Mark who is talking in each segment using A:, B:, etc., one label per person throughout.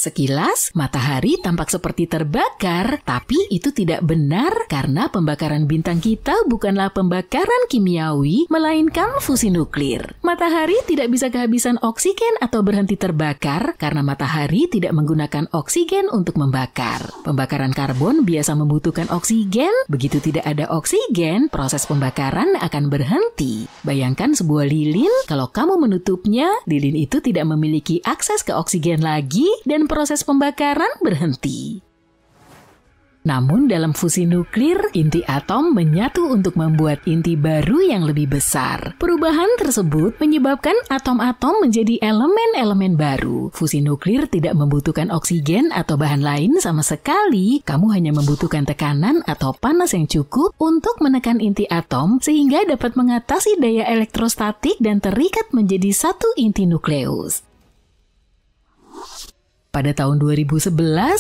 A: Sekilas, matahari tampak seperti terbakar, tapi itu tidak benar karena pembakaran bintang kita bukanlah pembakaran kimiawi, melainkan fusi nuklir. Matahari tidak bisa kehabisan oksigen atau berhenti terbakar karena matahari tidak menggunakan oksigen untuk membakar. Pembakaran karbon biasa membutuhkan oksigen, begitu tidak ada oksigen, proses pembakaran akan berhenti. Bayangkan sebuah lilin, kalau kamu menutupnya, lilin itu tidak memiliki akses ke oksigen lagi dan proses pembakaran berhenti. Namun dalam fusi nuklir, inti atom menyatu untuk membuat inti baru yang lebih besar. Perubahan tersebut menyebabkan atom-atom menjadi elemen-elemen baru. Fusi nuklir tidak membutuhkan oksigen atau bahan lain sama sekali. Kamu hanya membutuhkan tekanan atau panas yang cukup untuk menekan inti atom sehingga dapat mengatasi daya elektrostatik dan terikat menjadi satu inti nukleus. Pada tahun 2011,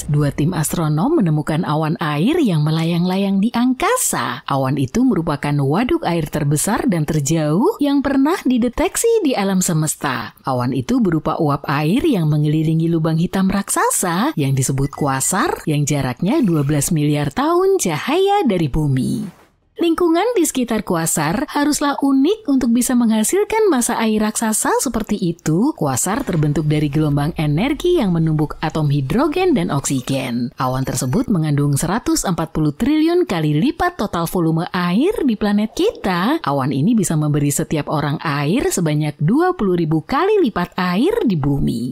A: dua tim astronom menemukan awan air yang melayang-layang di angkasa. Awan itu merupakan waduk air terbesar dan terjauh yang pernah dideteksi di alam semesta. Awan itu berupa uap air yang mengelilingi lubang hitam raksasa yang disebut kuasar yang jaraknya 12 miliar tahun cahaya dari bumi. Lingkungan di sekitar kuasar haruslah unik untuk bisa menghasilkan massa air raksasa seperti itu. Kuasar terbentuk dari gelombang energi yang menumbuk atom hidrogen dan oksigen. Awan tersebut mengandung 140 triliun kali lipat total volume air di planet kita. Awan ini bisa memberi setiap orang air sebanyak 20.000 kali lipat air di bumi.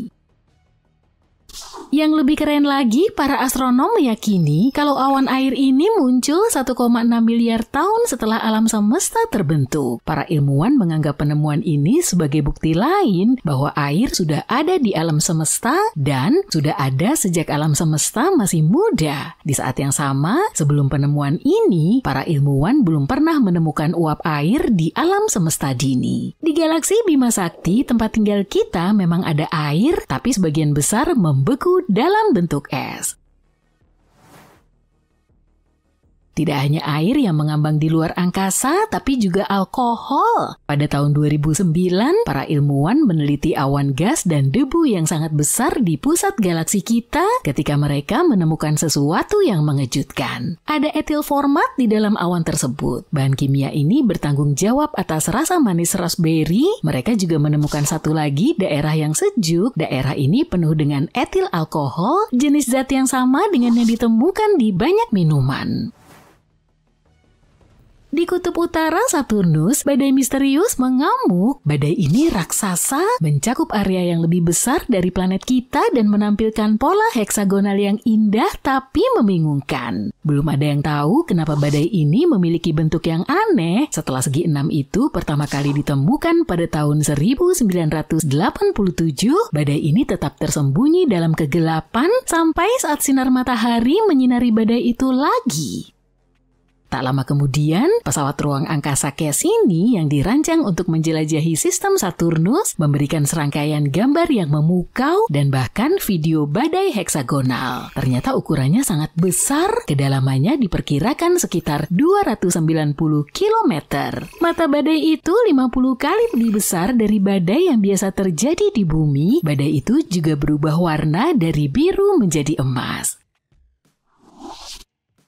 A: Yang lebih keren lagi, para astronom meyakini kalau awan air ini muncul 1,6 miliar tahun setelah alam semesta terbentuk. Para ilmuwan menganggap penemuan ini sebagai bukti lain bahwa air sudah ada di alam semesta dan sudah ada sejak alam semesta masih muda. Di saat yang sama, sebelum penemuan ini, para ilmuwan belum pernah menemukan uap air di alam semesta dini. Di galaksi Bima Sakti, tempat tinggal kita memang ada air, tapi sebagian besar membeku dalam bentuk es. Tidak hanya air yang mengambang di luar angkasa, tapi juga alkohol. Pada tahun 2009, para ilmuwan meneliti awan gas dan debu yang sangat besar di pusat galaksi kita ketika mereka menemukan sesuatu yang mengejutkan. Ada etil format di dalam awan tersebut. Bahan kimia ini bertanggung jawab atas rasa manis raspberry. Mereka juga menemukan satu lagi daerah yang sejuk. Daerah ini penuh dengan etil alkohol, jenis zat yang sama dengan yang ditemukan di banyak minuman. Di kutub utara Saturnus, badai misterius mengamuk. Badai ini raksasa, mencakup area yang lebih besar dari planet kita dan menampilkan pola heksagonal yang indah tapi membingungkan. Belum ada yang tahu kenapa badai ini memiliki bentuk yang aneh. Setelah segi enam itu pertama kali ditemukan pada tahun 1987, badai ini tetap tersembunyi dalam kegelapan sampai saat sinar matahari menyinari badai itu lagi. Tak lama kemudian, pesawat ruang angkasa Cassini yang dirancang untuk menjelajahi sistem Saturnus memberikan serangkaian gambar yang memukau dan bahkan video badai heksagonal. Ternyata ukurannya sangat besar, kedalamannya diperkirakan sekitar 290 km. Mata badai itu 50 kali lebih besar dari badai yang biasa terjadi di bumi. Badai itu juga berubah warna dari biru menjadi emas.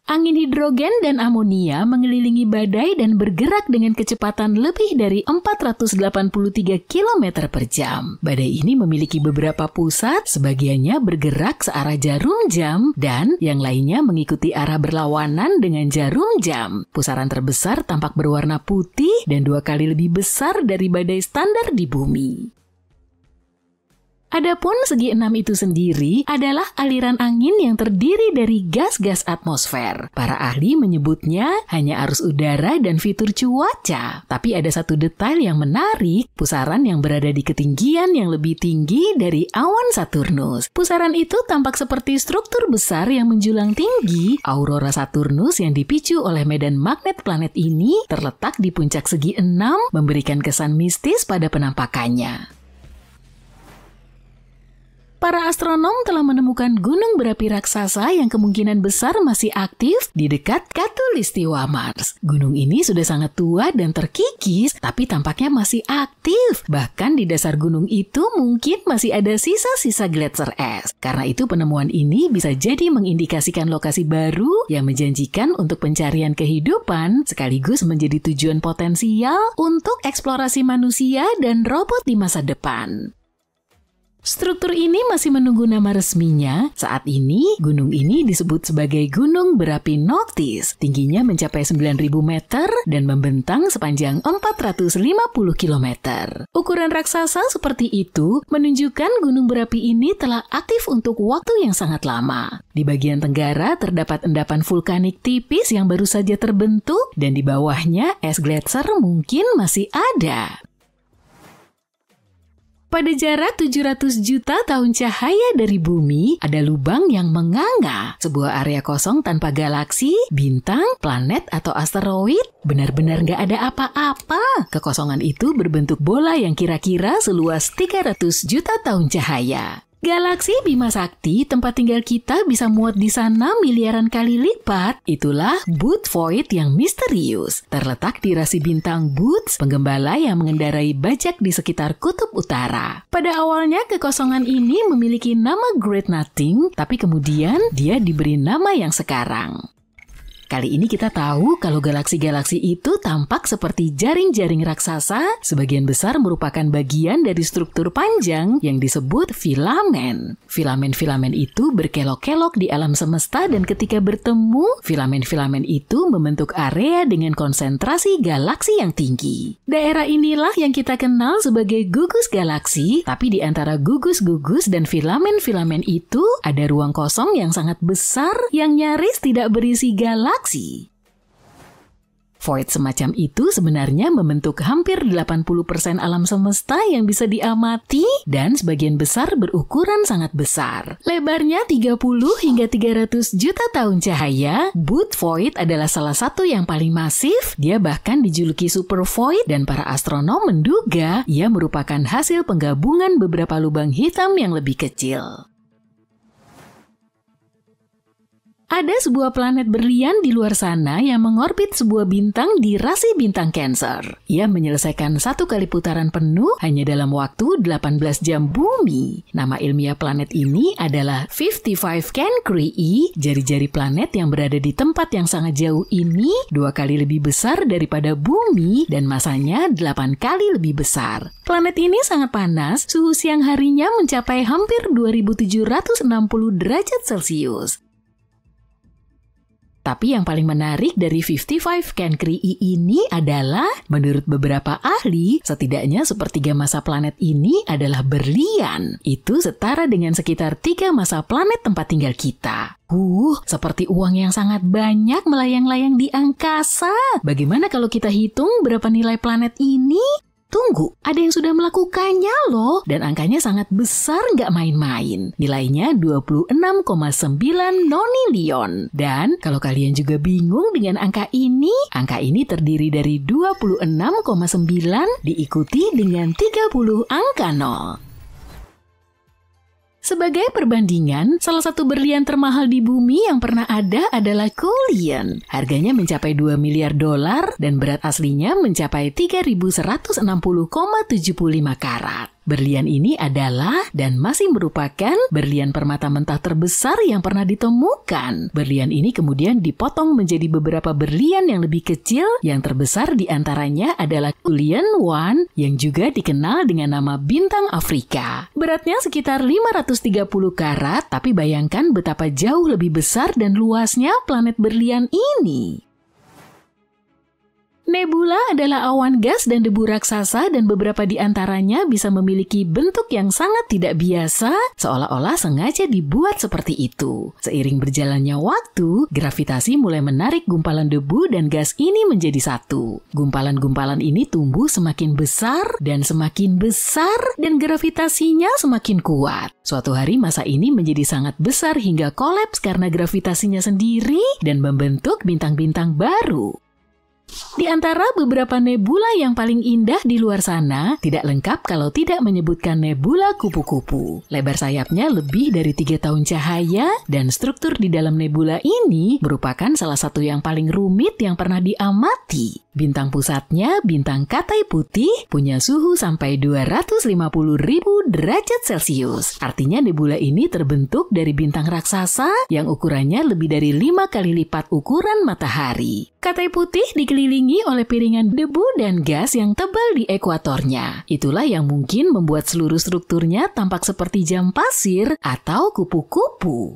A: Angin hidrogen dan amonia mengelilingi badai dan bergerak dengan kecepatan lebih dari 483 km per jam. Badai ini memiliki beberapa pusat, sebagiannya bergerak searah jarum jam, dan yang lainnya mengikuti arah berlawanan dengan jarum jam. Pusaran terbesar tampak berwarna putih dan 2 kali lebih besar dari badai standar di bumi. Adapun segi enam itu sendiri adalah aliran angin yang terdiri dari gas-gas atmosfer. Para ahli menyebutnya hanya arus udara dan fitur cuaca. Tapi ada satu detail yang menarik, pusaran yang berada di ketinggian yang lebih tinggi dari awan Saturnus. Pusaran itu tampak seperti struktur besar yang menjulang tinggi. Aurora Saturnus yang dipicu oleh medan magnet planet ini terletak di puncak segi enam, memberikan kesan mistis pada penampakannya. Para astronom telah menemukan gunung berapi raksasa yang kemungkinan besar masih aktif di dekat Khatulistiwa Mars. Gunung ini sudah sangat tua dan terkikis, tapi tampaknya masih aktif. Bahkan di dasar gunung itu mungkin masih ada sisa-sisa gletser es. Karena itu penemuan ini bisa jadi mengindikasikan lokasi baru yang menjanjikan untuk pencarian kehidupan, sekaligus menjadi tujuan potensial untuk eksplorasi manusia dan robot di masa depan. Struktur ini masih menunggu nama resminya. Saat ini, gunung ini disebut sebagai Gunung Berapi Noctis. Tingginya mencapai 9.000 meter dan membentang sepanjang 450 km. Ukuran raksasa seperti itu menunjukkan gunung berapi ini telah aktif untuk waktu yang sangat lama. Di bagian tenggara terdapat endapan vulkanik tipis yang baru saja terbentuk dan di bawahnya es gletser mungkin masih ada. Pada jarak 700 juta tahun cahaya dari bumi, ada lubang yang menganga. Sebuah area kosong tanpa galaksi, bintang, planet, atau asteroid. Benar-benar nggak ada apa-apa. Kekosongan itu berbentuk bola yang kira-kira seluas 300 juta tahun cahaya. Galaksi Bima Sakti, tempat tinggal kita, bisa muat di sana miliaran kali lipat. Itulah Boot Void yang misterius. Terletak di rasi bintang Boots, penggembala yang mengendarai bajak di sekitar kutub utara. Pada awalnya, kekosongan ini memiliki nama Great Nothing, tapi kemudian dia diberi nama yang sekarang. Kali ini kita tahu kalau galaksi-galaksi itu tampak seperti jaring-jaring raksasa, sebagian besar merupakan bagian dari struktur panjang yang disebut filamen. Filamen-filamen itu berkelok-kelok di alam semesta dan ketika bertemu, filamen-filamen itu membentuk area dengan konsentrasi galaksi yang tinggi. Daerah inilah yang kita kenal sebagai gugus galaksi, tapi di antara gugus-gugus dan filamen-filamen itu ada ruang kosong yang sangat besar yang nyaris tidak berisi galaksi. Void semacam itu sebenarnya membentuk hampir 80% alam semesta yang bisa diamati dan sebagian besar berukuran sangat besar. Lebarnya 30 hingga 300 juta tahun cahaya, Boot Void adalah salah satu yang paling masif. Dia bahkan dijuluki Super Void dan para astronom menduga ia merupakan hasil penggabungan beberapa lubang hitam yang lebih kecil. Ada sebuah planet berlian di luar sana yang mengorbit sebuah bintang di rasi bintang Cancer. Ia menyelesaikan satu kali putaran penuh hanya dalam waktu 18 jam bumi. Nama ilmiah planet ini adalah 55 Cancri. Jari-jari planet yang berada di tempat yang sangat jauh ini 2 kali lebih besar daripada bumi dan masanya 8 kali lebih besar. Planet ini sangat panas, suhu siang harinya mencapai hampir 2760 derajat Celcius. Tapi yang paling menarik dari 55 Cancri ini adalah, menurut beberapa ahli, setidaknya sepertiga masa planet ini adalah berlian. Itu setara dengan sekitar 3 masa planet tempat tinggal kita. Seperti uang yang sangat banyak melayang-layang di angkasa. Bagaimana kalau kita hitung berapa nilai planet ini? Tunggu, ada yang sudah melakukannya loh. Dan angkanya sangat besar, nggak main-main. Nilainya 26,9 nonilion. Dan kalau kalian juga bingung dengan angka ini terdiri dari 26,9 diikuti dengan 30 angka 0. Sebagai perbandingan, salah satu berlian termahal di bumi yang pernah ada adalah Cullion. Harganya mencapai $2 miliar dan berat aslinya mencapai 3.160,75 karat. Berlian ini adalah dan masih merupakan berlian permata mentah terbesar yang pernah ditemukan. Berlian ini kemudian dipotong menjadi beberapa berlian yang lebih kecil. Yang terbesar di antaranya adalah Cullion 1 yang juga dikenal dengan nama bintang Afrika. Beratnya sekitar 530 karat, tapi bayangkan betapa jauh lebih besar dan luasnya planet berlian ini. Nebula adalah awan gas dan debu raksasa dan beberapa di antaranya bisa memiliki bentuk yang sangat tidak biasa, seolah-olah sengaja dibuat seperti itu. Seiring berjalannya waktu, gravitasi mulai menarik gumpalan debu dan gas ini menjadi satu. Gumpalan-gumpalan ini tumbuh semakin besar dan gravitasinya semakin kuat. Suatu hari massa ini menjadi sangat besar hingga kolaps karena gravitasinya sendiri dan membentuk bintang-bintang baru. Di antara beberapa nebula yang paling indah di luar sana, tidak lengkap kalau tidak menyebutkan nebula kupu-kupu. Lebar sayapnya lebih dari 3 tahun cahaya, dan struktur di dalam nebula ini merupakan salah satu yang paling rumit yang pernah diamati. Bintang pusatnya, bintang Katai Putih, punya suhu sampai 250.000 derajat Celcius. Artinya nebula ini terbentuk dari bintang raksasa yang ukurannya lebih dari 5 kali lipat ukuran matahari. Katai Putih dikelilingi oleh piringan debu dan gas yang tebal di ekuatornya. Itulah yang mungkin membuat seluruh strukturnya tampak seperti jam pasir atau kupu-kupu.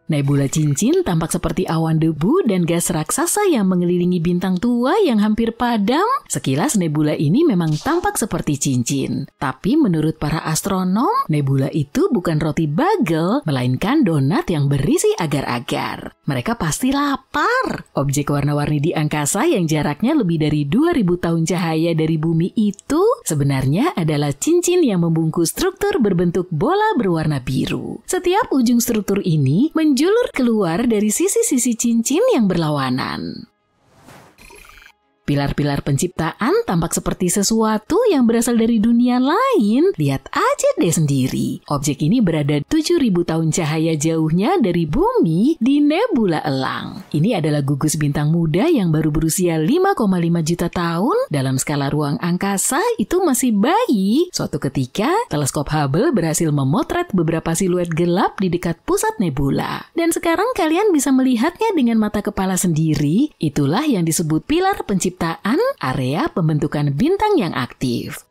A: Nebula Cincin tampak seperti awan debu dan gas raksasa yang mengelilingi bintang tua yang hampir padam. Sekilas nebula ini memang tampak seperti cincin. Tapi menurut para astronom, nebula itu bukan roti bagel, melainkan donat yang berisi agar-agar. Mereka pasti lapar. Objek warna-warni di angkasa yang jaraknya lebih dari 2000 tahun cahaya dari bumi itu sebenarnya adalah cincin yang membungkus struktur berbentuk bola berwarna biru. Setiap ujung struktur ini menjulur keluar dari sisi-sisi cincin yang berlawanan. Pilar-pilar penciptaan tampak seperti sesuatu yang berasal dari dunia lain. Lihat aja deh sendiri. Objek ini berada 7.000 tahun cahaya jauhnya dari bumi di nebula Elang. Ini adalah gugus bintang muda yang baru berusia 5,5 juta tahun. Dalam skala ruang angkasa itu masih bayi. Suatu ketika, teleskop Hubble berhasil memotret beberapa siluet gelap di dekat pusat nebula. Dan sekarang kalian bisa melihatnya dengan mata kepala sendiri. Itulah yang disebut pilar penciptaan, area pembentukan bintang yang aktif.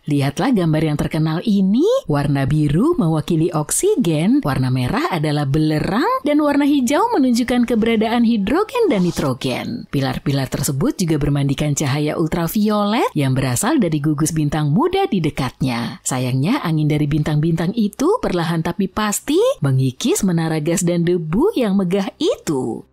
A: Lihatlah gambar yang terkenal ini. Warna biru mewakili oksigen, warna merah adalah belerang, dan warna hijau menunjukkan keberadaan hidrogen dan nitrogen. Pilar-pilar tersebut juga bermandikan cahaya ultraviolet yang berasal dari gugus bintang muda di dekatnya. Sayangnya angin dari bintang-bintang itu perlahan tapi pasti mengikis menara gas dan debu yang megah itu.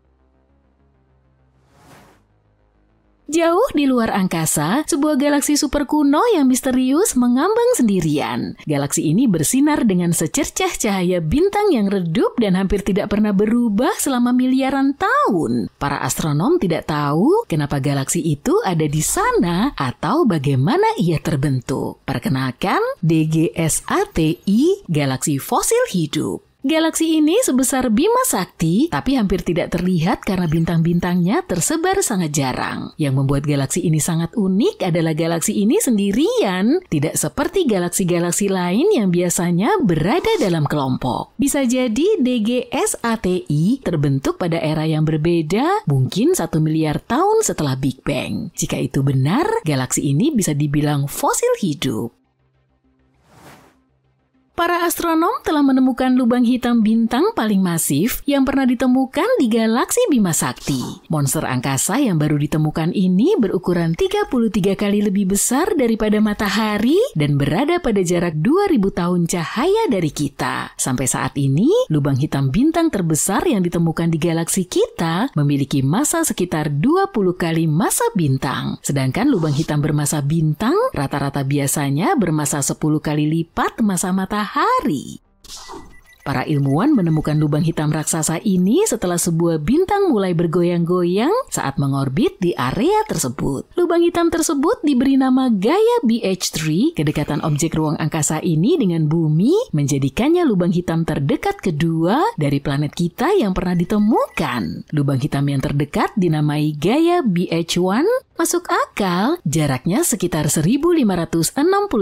A: Jauh di luar angkasa, sebuah galaksi super kuno yang misterius mengambang sendirian. Galaksi ini bersinar dengan secercah cahaya bintang yang redup dan hampir tidak pernah berubah selama miliaran tahun. Para astronom tidak tahu kenapa galaksi itu ada di sana atau bagaimana ia terbentuk. Perkenalkan, DGSATI, galaksi fosil hidup. Galaksi ini sebesar Bima Sakti, tapi hampir tidak terlihat karena bintang-bintangnya tersebar sangat jarang. Yang membuat galaksi ini sangat unik adalah galaksi ini sendirian, tidak seperti galaksi-galaksi lain yang biasanya berada dalam kelompok. Bisa jadi DGSATI terbentuk pada era yang berbeda, mungkin 1 miliar tahun setelah Big Bang. Jika itu benar, galaksi ini bisa dibilang fosil hidup. Para astronom telah menemukan lubang hitam bintang paling masif yang pernah ditemukan di galaksi Bima Sakti. Monster angkasa yang baru ditemukan ini berukuran 33 kali lebih besar daripada matahari dan berada pada jarak 2000 tahun cahaya dari kita. Sampai saat ini, lubang hitam bintang terbesar yang ditemukan di galaksi kita memiliki massa sekitar 20 kali massa bintang. Sedangkan lubang hitam bermassa bintang rata-rata biasanya bermassa 10 kali lipat massa matahari. Para ilmuwan menemukan lubang hitam raksasa ini setelah sebuah bintang mulai bergoyang-goyang saat mengorbit di area tersebut. Lubang hitam tersebut diberi nama Gaia BH3. Kedekatan objek ruang angkasa ini dengan bumi menjadikannya lubang hitam terdekat kedua dari planet kita yang pernah ditemukan. Lubang hitam yang terdekat dinamai Gaia BH1. Masuk akal, jaraknya sekitar 1560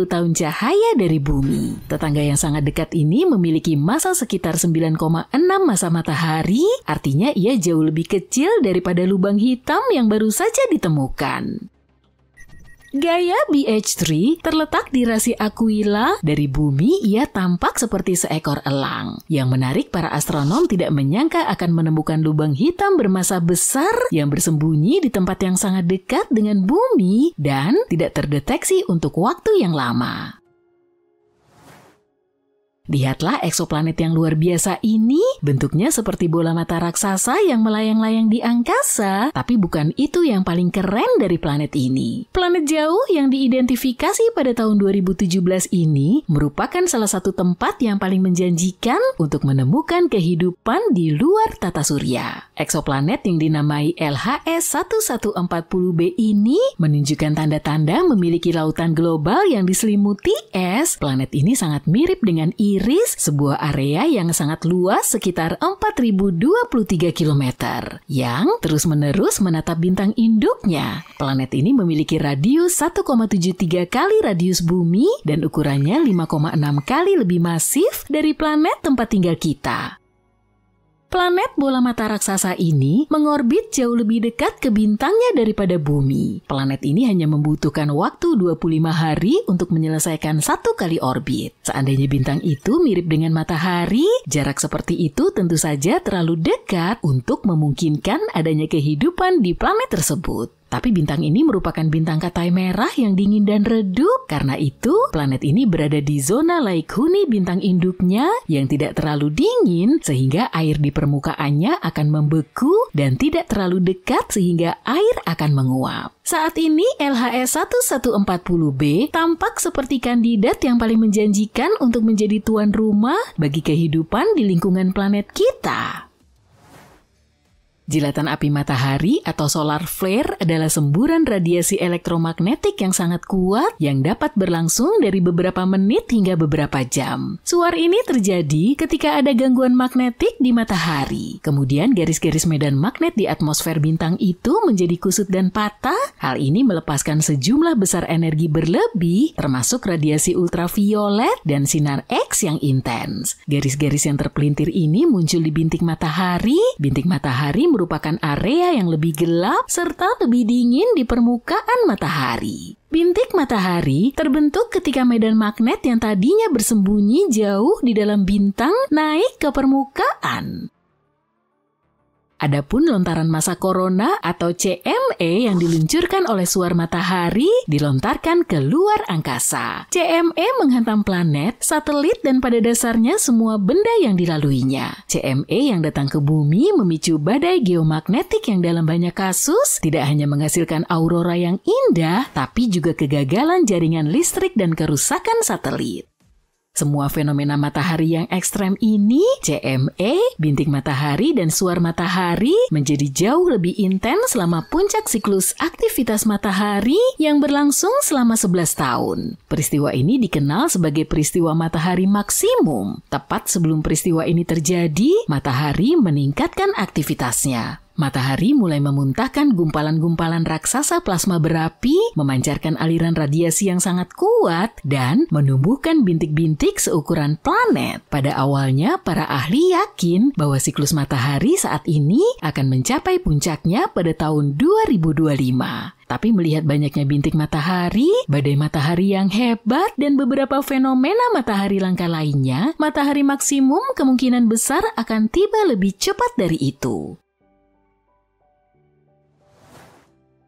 A: tahun cahaya dari bumi. Tetangga yang sangat dekat ini memiliki massa sekitar 9,6 massa matahari, artinya ia jauh lebih kecil daripada lubang hitam yang baru saja ditemukan. Gaia BH3 terletak di rasi Aquila. Dari bumi, ia tampak seperti seekor elang. Yang menarik, para astronom tidak menyangka akan menemukan lubang hitam bermassa besar yang bersembunyi di tempat yang sangat dekat dengan bumi dan tidak terdeteksi untuk waktu yang lama. Lihatlah eksoplanet yang luar biasa ini, bentuknya seperti bola mata raksasa yang melayang-layang di angkasa, tapi bukan itu yang paling keren dari planet ini. Planet jauh yang diidentifikasi pada tahun 2017 ini merupakan salah satu tempat yang paling menjanjikan untuk menemukan kehidupan di luar tata surya. Eksoplanet yang dinamai LHS 1140b ini menunjukkan tanda-tanda memiliki lautan global yang diselimuti es. Planet ini sangat mirip dengan Iris, sebuah area yang sangat luas sekitar 4023 km yang terus-menerus menatap bintang induknya. Planet ini memiliki radius 1,73 kali radius bumi dan ukurannya 5,6 kali lebih masif dari planet tempat tinggal kita. Planet bola mata raksasa ini mengorbit jauh lebih dekat ke bintangnya daripada bumi. Planet ini hanya membutuhkan waktu 25 hari untuk menyelesaikan satu kali orbit. Seandainya bintang itu mirip dengan matahari, jarak seperti itu tentu saja terlalu dekat untuk memungkinkan adanya kehidupan di planet tersebut. Tapi bintang ini merupakan bintang katai merah yang dingin dan redup. Karena itu, planet ini berada di zona laik huni bintang induknya yang tidak terlalu dingin sehingga air di permukaannya akan membeku dan tidak terlalu dekat sehingga air akan menguap. Saat ini LHS 1140b tampak seperti kandidat yang paling menjanjikan untuk menjadi tuan rumah bagi kehidupan di lingkungan planet kita. Jilatan api matahari atau solar flare adalah semburan radiasi elektromagnetik yang sangat kuat yang dapat berlangsung dari beberapa menit hingga beberapa jam. Suar ini terjadi ketika ada gangguan magnetik di matahari. Kemudian garis-garis medan magnet di atmosfer bintang itu menjadi kusut dan patah. Hal ini melepaskan sejumlah besar energi berlebih, termasuk radiasi ultraviolet dan sinar X yang intens. Garis-garis yang terpelintir ini muncul di bintik matahari. Bintik matahari merupakan area yang lebih gelap serta lebih dingin di permukaan matahari. Bintik matahari terbentuk ketika medan magnet yang tadinya bersembunyi jauh di dalam bintang naik ke permukaan. Adapun lontaran massa corona atau CME yang diluncurkan oleh suar matahari dilontarkan ke luar angkasa. CME menghantam planet, satelit, dan pada dasarnya semua benda yang dilaluinya. CME yang datang ke bumi memicu badai geomagnetik yang dalam banyak kasus tidak hanya menghasilkan aurora yang indah, tapi juga kegagalan jaringan listrik dan kerusakan satelit. Semua fenomena matahari yang ekstrem ini, CME, bintik matahari, dan suar matahari menjadi jauh lebih intens selama puncak siklus aktivitas matahari yang berlangsung selama 11 tahun. Peristiwa ini dikenal sebagai peristiwa matahari maksimum. Tepat sebelum peristiwa ini terjadi, matahari meningkatkan aktivitasnya. Matahari mulai memuntahkan gumpalan-gumpalan raksasa plasma berapi, memancarkan aliran radiasi yang sangat kuat, dan menumbuhkan bintik-bintik seukuran planet. Pada awalnya, para ahli yakin bahwa siklus matahari saat ini akan mencapai puncaknya pada tahun 2025. Tapi melihat banyaknya bintik matahari, badai matahari yang hebat, dan beberapa fenomena matahari langka lainnya, matahari maksimum kemungkinan besar akan tiba lebih cepat dari itu.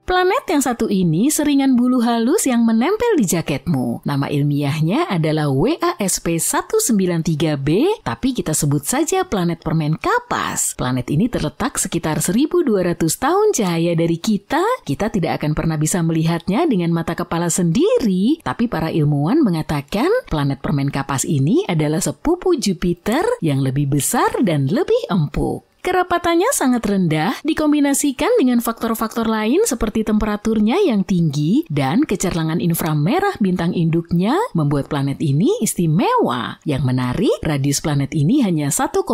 A: Planet yang satu ini seringan bulu halus yang menempel di jaketmu. Nama ilmiahnya adalah WASP 193b, tapi kita sebut saja planet permen kapas. Planet ini terletak sekitar 1200 tahun cahaya dari kita. Kita tidak akan pernah bisa melihatnya dengan mata kepala sendiri, tapi para ilmuwan mengatakan planet permen kapas ini adalah sepupu Jupiter yang lebih besar dan lebih empuk. Kerapatannya sangat rendah dikombinasikan dengan faktor-faktor lain seperti temperaturnya yang tinggi dan kecerlangan inframerah bintang induknya membuat planet ini istimewa. Yang menarik, radius planet ini hanya 1,46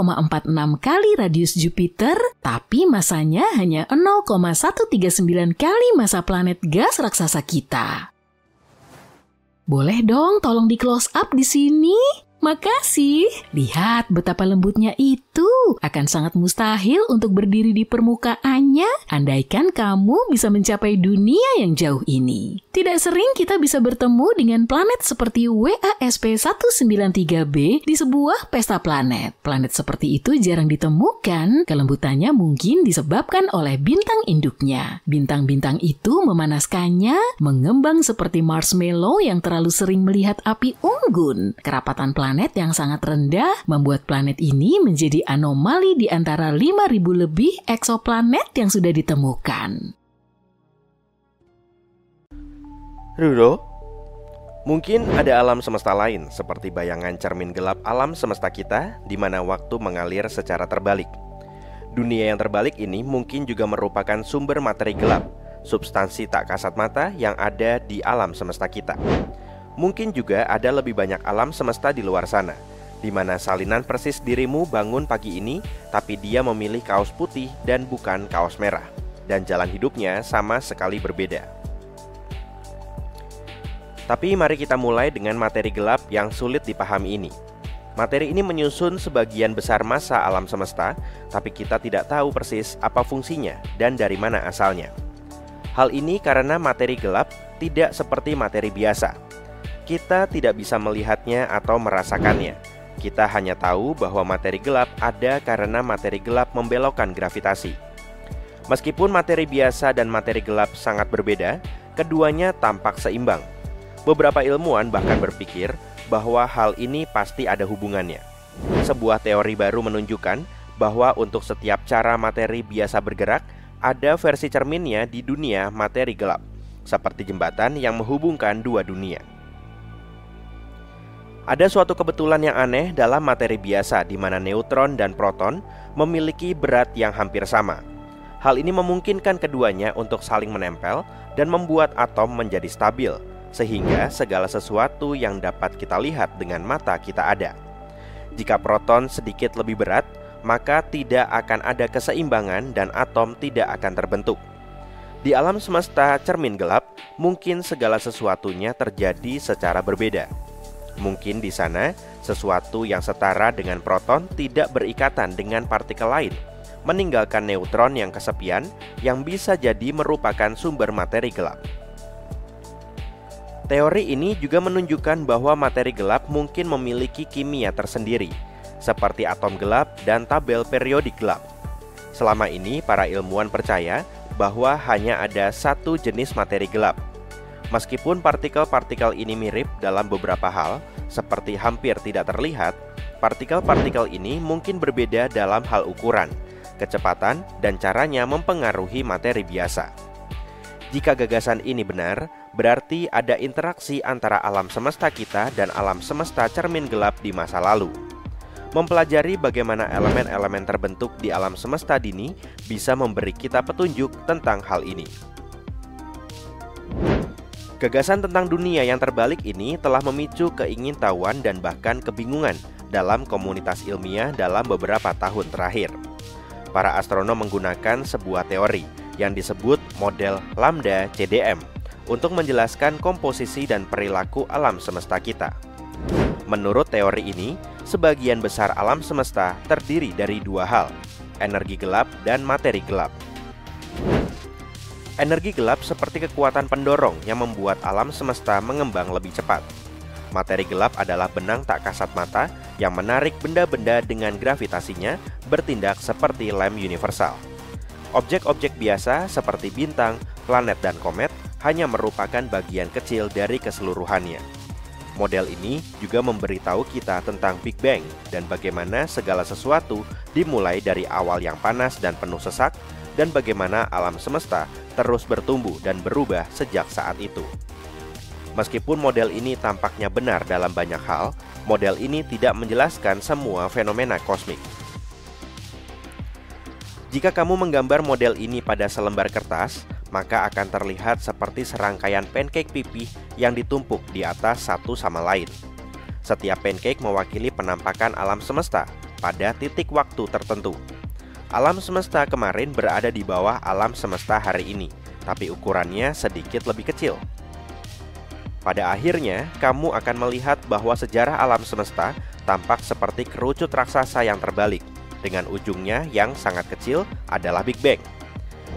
A: kali radius Jupiter, tapi masanya hanya 0,139 kali massa planet gas raksasa kita. Boleh dong tolong di close up di sini? Makasih. Lihat betapa lembutnya itu. Akan sangat mustahil untuk berdiri di permukaannya andaikan kamu bisa mencapai dunia yang jauh ini. Tidak sering kita bisa bertemu dengan planet seperti WASP-193b di sebuah pesta planet. Planet seperti itu jarang ditemukan, kelembutannya mungkin disebabkan oleh bintang induknya. Bintang-bintang itu memanaskannya, mengembang seperti marshmallow yang terlalu sering melihat api unggun. Kerapatan planet yang sangat rendah membuat planet ini menjadi anomali di antara 5.000 lebih eksoplanet yang sudah ditemukan.
B: Ruro, mungkin ada alam semesta lain seperti bayangan cermin gelap alam semesta kita di mana waktu mengalir secara terbalik. Dunia yang terbalik ini mungkin juga merupakan sumber materi gelap, substansi tak kasat mata yang ada di alam semesta kita. Mungkin juga ada lebih banyak alam semesta di luar sana, di mana salinan persis dirimu bangun pagi ini, tapi dia memilih kaos putih dan bukan kaos merah, dan jalan hidupnya sama sekali berbeda. Tapi mari kita mulai dengan materi gelap yang sulit dipahami ini. Materi ini menyusun sebagian besar massa alam semesta, tapi kita tidak tahu persis apa fungsinya dan dari mana asalnya. Hal ini karena materi gelap tidak seperti materi biasa. Kita tidak bisa melihatnya atau merasakannya. Kita hanya tahu bahwa materi gelap ada karena materi gelap membelokkan gravitasi. Meskipun materi biasa dan materi gelap sangat berbeda, keduanya tampak seimbang. Beberapa ilmuwan bahkan berpikir bahwa hal ini pasti ada hubungannya. Sebuah teori baru menunjukkan bahwa untuk setiap cara materi biasa bergerak, ada versi cerminnya di dunia materi gelap, seperti jembatan yang menghubungkan dua dunia. Ada suatu kebetulan yang aneh dalam materi biasa di mana neutron dan proton memiliki berat yang hampir sama. Hal ini memungkinkan keduanya untuk saling menempel dan membuat atom menjadi stabil, sehingga segala sesuatu yang dapat kita lihat dengan mata kita ada. Jika proton sedikit lebih berat, maka tidak akan ada keseimbangan dan atom tidak akan terbentuk. Di alam semesta cermin gelap, mungkin segala sesuatunya terjadi secara berbeda. Mungkin di sana, sesuatu yang setara dengan proton tidak berikatan dengan partikel lain, meninggalkan neutron yang kesepian yang bisa jadi merupakan sumber materi gelap. Teori ini juga menunjukkan bahwa materi gelap mungkin memiliki kimia tersendiri, seperti atom gelap dan tabel periodik gelap. Selama ini, para ilmuwan percaya bahwa hanya ada satu jenis materi gelap. Meskipun partikel-partikel ini mirip dalam beberapa hal, seperti hampir tidak terlihat, partikel-partikel ini mungkin berbeda dalam hal ukuran, kecepatan, dan caranya mempengaruhi materi biasa. Jika gagasan ini benar, berarti ada interaksi antara alam semesta kita dan alam semesta cermin gelap di masa lalu. Mempelajari bagaimana elemen-elemen terbentuk di alam semesta dini bisa memberi kita petunjuk tentang hal ini. Gagasan tentang dunia yang terbalik ini telah memicu keingintahuan dan bahkan kebingungan dalam komunitas ilmiah dalam beberapa tahun terakhir. Para astronom menggunakan sebuah teori yang disebut model lambda CDM untuk menjelaskan komposisi dan perilaku alam semesta kita. Menurut teori ini, sebagian besar alam semesta terdiri dari dua hal, energi gelap dan materi gelap. Energi gelap seperti kekuatan pendorong yang membuat alam semesta mengembang lebih cepat. Materi gelap adalah benang tak kasat mata yang menarik benda-benda dengan gravitasinya bertindak seperti lem universal. Objek-objek biasa seperti bintang, planet, dan komet hanya merupakan bagian kecil dari keseluruhannya. Model ini juga memberitahu kita tentang Big Bang dan bagaimana segala sesuatu dimulai dari awal yang panas dan penuh sesak, dan bagaimana alam semesta terus bertumbuh dan berubah sejak saat itu. Meskipun model ini tampaknya benar dalam banyak hal, model ini tidak menjelaskan semua fenomena kosmik. Jika kamu menggambar model ini pada selembar kertas, maka akan terlihat seperti serangkaian pancake pipih yang ditumpuk di atas satu sama lain. Setiap pancake mewakili penampakan alam semesta pada titik waktu tertentu. Alam semesta kemarin berada di bawah alam semesta hari ini, tapi ukurannya sedikit lebih kecil. Pada akhirnya, kamu akan melihat bahwa sejarah alam semesta tampak seperti kerucut raksasa yang terbalik, dengan ujungnya yang sangat kecil adalah Big Bang.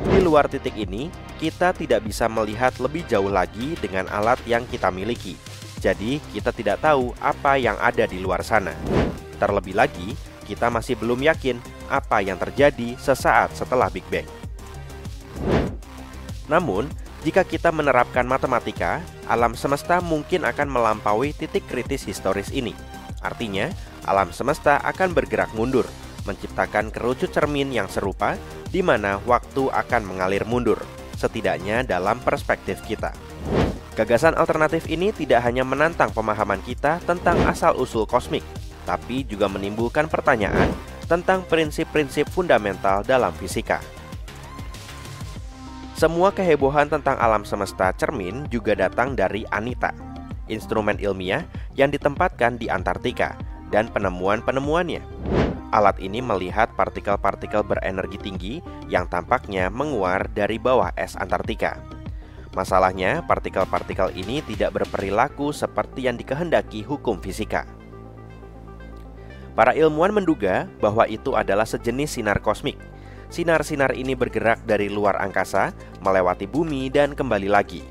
B: Di luar titik ini, kita tidak bisa melihat lebih jauh lagi dengan alat yang kita miliki. Jadi, kita tidak tahu apa yang ada di luar sana. Terlebih lagi, kita masih belum yakin apa yang terjadi sesaat setelah Big Bang. Namun, jika kita menerapkan matematika, alam semesta mungkin akan melampaui titik kritis historis ini. Artinya, alam semesta akan bergerak mundur, menciptakan kerucut cermin yang serupa, di mana waktu akan mengalir mundur, setidaknya dalam perspektif kita. Gagasan alternatif ini tidak hanya menantang pemahaman kita tentang asal-usul kosmik, tapi juga menimbulkan pertanyaan tentang prinsip-prinsip fundamental dalam fisika. Semua kehebohan tentang alam semesta cermin juga datang dari ANITA, instrumen ilmiah yang ditempatkan di Antartika, dan penemuan-penemuannya. Alat ini melihat partikel-partikel berenergi tinggi yang tampaknya menguar dari bawah es Antartika. Masalahnya, partikel-partikel ini tidak berperilaku seperti yang dikehendaki hukum fisika. Para ilmuwan menduga bahwa itu adalah sejenis sinar kosmik. Sinar-sinar ini bergerak dari luar angkasa, melewati bumi dan kembali lagi.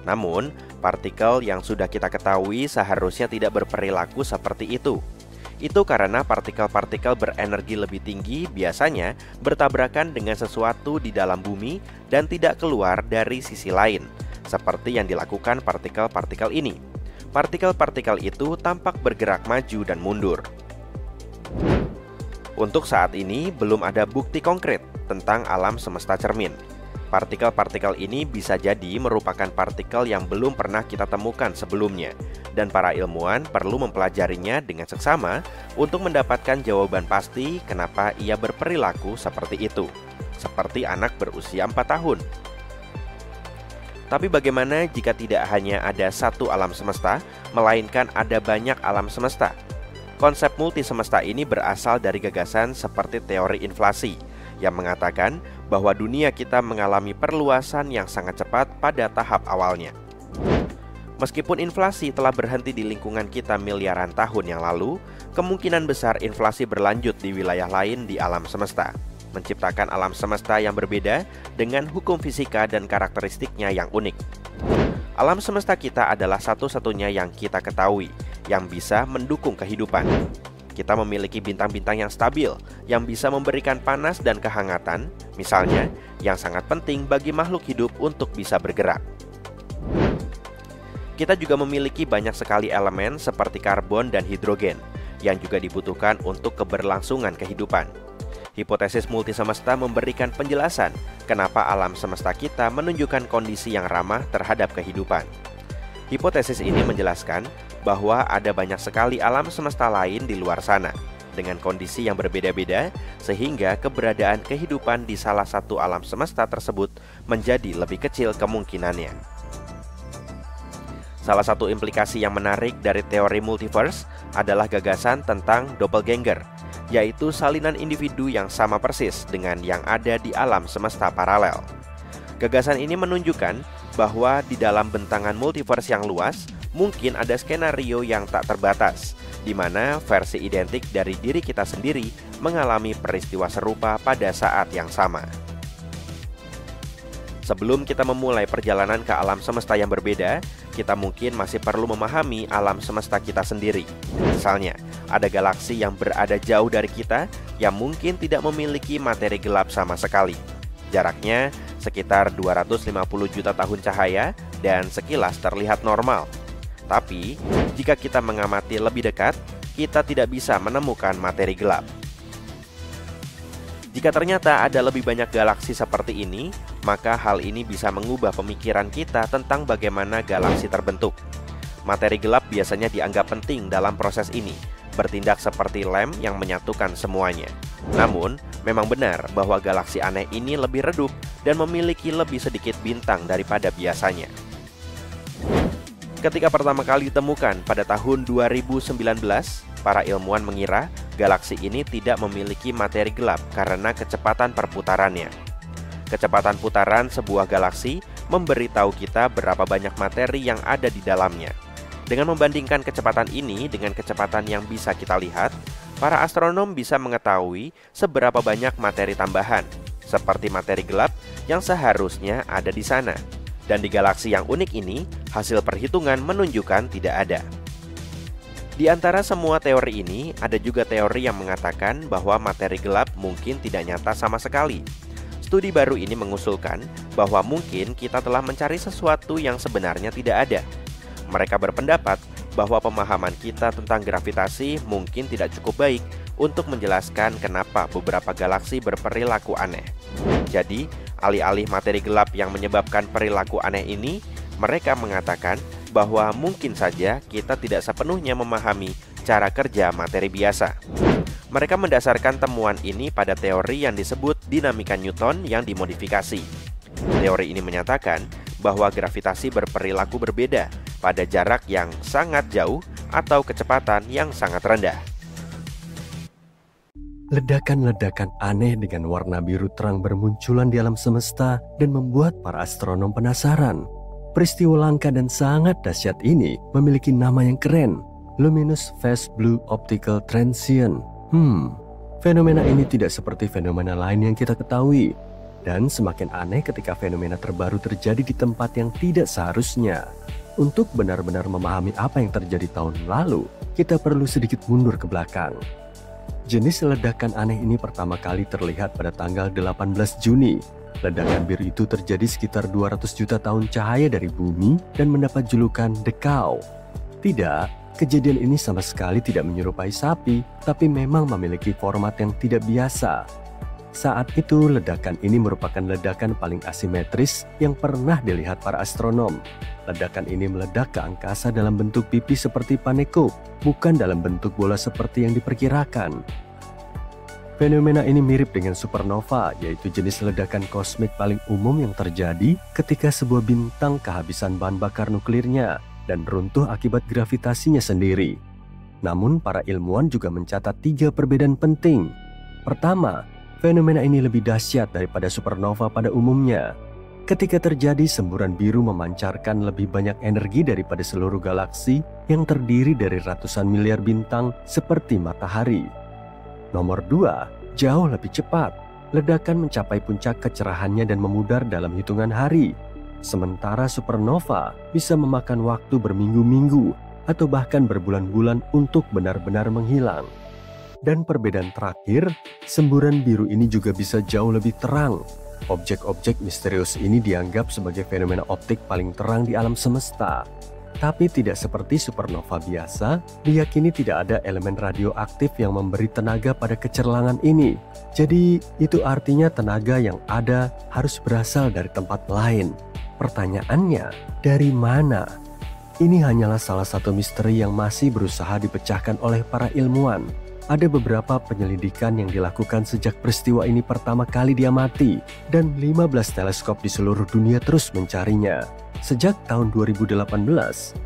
B: Namun, partikel yang sudah kita ketahui seharusnya tidak berperilaku seperti itu. Itu karena partikel-partikel berenergi lebih tinggi biasanya bertabrakan dengan sesuatu di dalam bumi dan tidak keluar dari sisi lain, seperti yang dilakukan partikel-partikel ini. Partikel-partikel itu tampak bergerak maju dan mundur. Untuk saat ini, belum ada bukti konkret tentang alam semesta cermin. Partikel-partikel ini bisa jadi merupakan partikel yang belum pernah kita temukan sebelumnya, dan para ilmuwan perlu mempelajarinya dengan seksama untuk mendapatkan jawaban pasti kenapa ia berperilaku seperti itu, seperti anak berusia 4 tahun. Tapi bagaimana jika tidak hanya ada satu alam semesta, melainkan ada banyak alam semesta? Konsep multi semesta ini berasal dari gagasan seperti teori inflasi yang mengatakan bahwa dunia kita mengalami perluasan yang sangat cepat pada tahap awalnya. Meskipun inflasi telah berhenti di lingkungan kita miliaran tahun yang lalu, kemungkinan besar inflasi berlanjut di wilayah lain di alam semesta, menciptakan alam semesta yang berbeda dengan hukum fisika dan karakteristiknya yang unik. Alam semesta kita adalah satu-satunya yang kita ketahui yang bisa mendukung kehidupan. Kita memiliki bintang-bintang yang stabil, yang bisa memberikan panas dan kehangatan, misalnya, yang sangat penting bagi makhluk hidup untuk bisa bergerak. Kita juga memiliki banyak sekali elemen seperti karbon dan hidrogen, yang juga dibutuhkan untuk keberlangsungan kehidupan. Hipotesis multisemesta memberikan penjelasan kenapa alam semesta kita menunjukkan kondisi yang ramah terhadap kehidupan. Hipotesis ini menjelaskan bahwa ada banyak sekali alam semesta lain di luar sana, dengan kondisi yang berbeda-beda, sehingga keberadaan kehidupan di salah satu alam semesta tersebut menjadi lebih kecil kemungkinannya. Salah satu implikasi yang menarik dari teori multiverse adalah gagasan tentang doppelganger, yaitu salinan individu yang sama persis dengan yang ada di alam semesta paralel. Gagasan ini menunjukkan bahwa di dalam bentangan multiverse yang luas, mungkin ada skenario yang tak terbatas, di mana versi identik dari diri kita sendiri mengalami peristiwa serupa pada saat yang sama. Sebelum kita memulai perjalanan ke alam semesta yang berbeda, kita mungkin masih perlu memahami alam semesta kita sendiri. Misalnya, ada galaksi yang berada jauh dari kita yang mungkin tidak memiliki materi gelap sama sekali. Jaraknya sekitar 250 juta tahun cahaya dan sekilas terlihat normal. Tapi, jika kita mengamati lebih dekat, kita tidak bisa menemukan materi gelap. Jika ternyata ada lebih banyak galaksi seperti ini, maka hal ini bisa mengubah pemikiran kita tentang bagaimana galaksi terbentuk. Materi gelap biasanya dianggap penting dalam proses ini, bertindak seperti lem yang menyatukan semuanya. Namun, memang benar bahwa galaksi aneh ini lebih redup dan memiliki lebih sedikit bintang daripada biasanya. Ketika pertama kali ditemukan pada tahun 2019, para ilmuwan mengira galaksi ini tidak memiliki materi gelap karena kecepatan perputarannya. Kecepatan putaran sebuah galaksi memberitahu kita berapa banyak materi yang ada di dalamnya. Dengan membandingkan kecepatan ini dengan kecepatan yang bisa kita lihat, para astronom bisa mengetahui seberapa banyak materi tambahan, seperti materi gelap yang seharusnya ada di sana. Dan di galaksi yang unik ini, hasil perhitungan menunjukkan tidak ada. Di antara semua teori ini, ada juga teori yang mengatakan bahwa materi gelap mungkin tidak nyata sama sekali. Studi baru ini mengusulkan bahwa mungkin kita telah mencari sesuatu yang sebenarnya tidak ada. Mereka berpendapat bahwa pemahaman kita tentang gravitasi mungkin tidak cukup baik untuk menjelaskan kenapa beberapa galaksi berperilaku aneh. Jadi, alih-alih materi gelap yang menyebabkan perilaku aneh ini, mereka mengatakan bahwa mungkin saja kita tidak sepenuhnya memahami cara kerja materi biasa. Mereka mendasarkan temuan ini pada teori yang disebut dinamika Newton yang dimodifikasi. Teori ini menyatakan bahwa gravitasi berperilaku berbeda pada jarak yang sangat jauh atau kecepatan yang sangat rendah.
C: Ledakan-ledakan aneh dengan warna biru terang bermunculan di alam semesta dan membuat para astronom penasaran. Peristiwa langka dan sangat dahsyat ini memiliki nama yang keren, Luminous Phase Blue Optical Transient. Fenomena ini tidak seperti fenomena lain yang kita ketahui, dan semakin aneh ketika fenomena terbaru terjadi di tempat yang tidak seharusnya. Untuk benar-benar memahami apa yang terjadi tahun lalu, kita perlu sedikit mundur ke belakang. Jenis ledakan aneh ini pertama kali terlihat pada tanggal 18 Juni. Ledakan biru itu terjadi sekitar 200 juta tahun cahaya dari bumi dan mendapat julukan The Cow. Tidak, kejadian ini sama sekali tidak menyerupai sapi, tapi memang memiliki format yang tidak biasa. Saat itu, ledakan ini merupakan ledakan paling asimetris yang pernah dilihat para astronom. Ledakan ini meledak ke angkasa dalam bentuk pipi seperti panekuk, bukan dalam bentuk bola seperti yang diperkirakan. Fenomena ini mirip dengan supernova, yaitu jenis ledakan kosmik paling umum yang terjadi ketika sebuah bintang kehabisan bahan bakar nuklirnya dan runtuh akibat gravitasinya sendiri. Namun, para ilmuwan juga mencatat 3 perbedaan penting. Pertama, fenomena ini lebih dahsyat daripada supernova pada umumnya. Ketika terjadi, semburan biru memancarkan lebih banyak energi daripada seluruh galaksi yang terdiri dari ratusan miliar bintang seperti matahari. Nomor 2, jauh lebih cepat. Ledakan mencapai puncak kecerahannya dan memudar dalam hitungan hari. Sementara supernova bisa memakan waktu berminggu-minggu atau bahkan berbulan-bulan untuk benar-benar menghilang. Dan perbedaan terakhir, semburan biru ini juga bisa jauh lebih terang. Objek-objek misterius ini dianggap sebagai fenomena optik paling terang di alam semesta. Tapi tidak seperti supernova biasa, diyakini tidak ada elemen radioaktif yang memberi tenaga pada kecerlangan ini. Jadi, itu artinya tenaga yang ada harus berasal dari tempat lain. Pertanyaannya, dari mana? Ini hanyalah salah satu misteri yang masih berusaha dipecahkan oleh para ilmuwan. Ada beberapa penyelidikan yang dilakukan sejak peristiwa ini pertama kali diamati, dan 15 teleskop di seluruh dunia terus mencarinya. Sejak tahun 2018,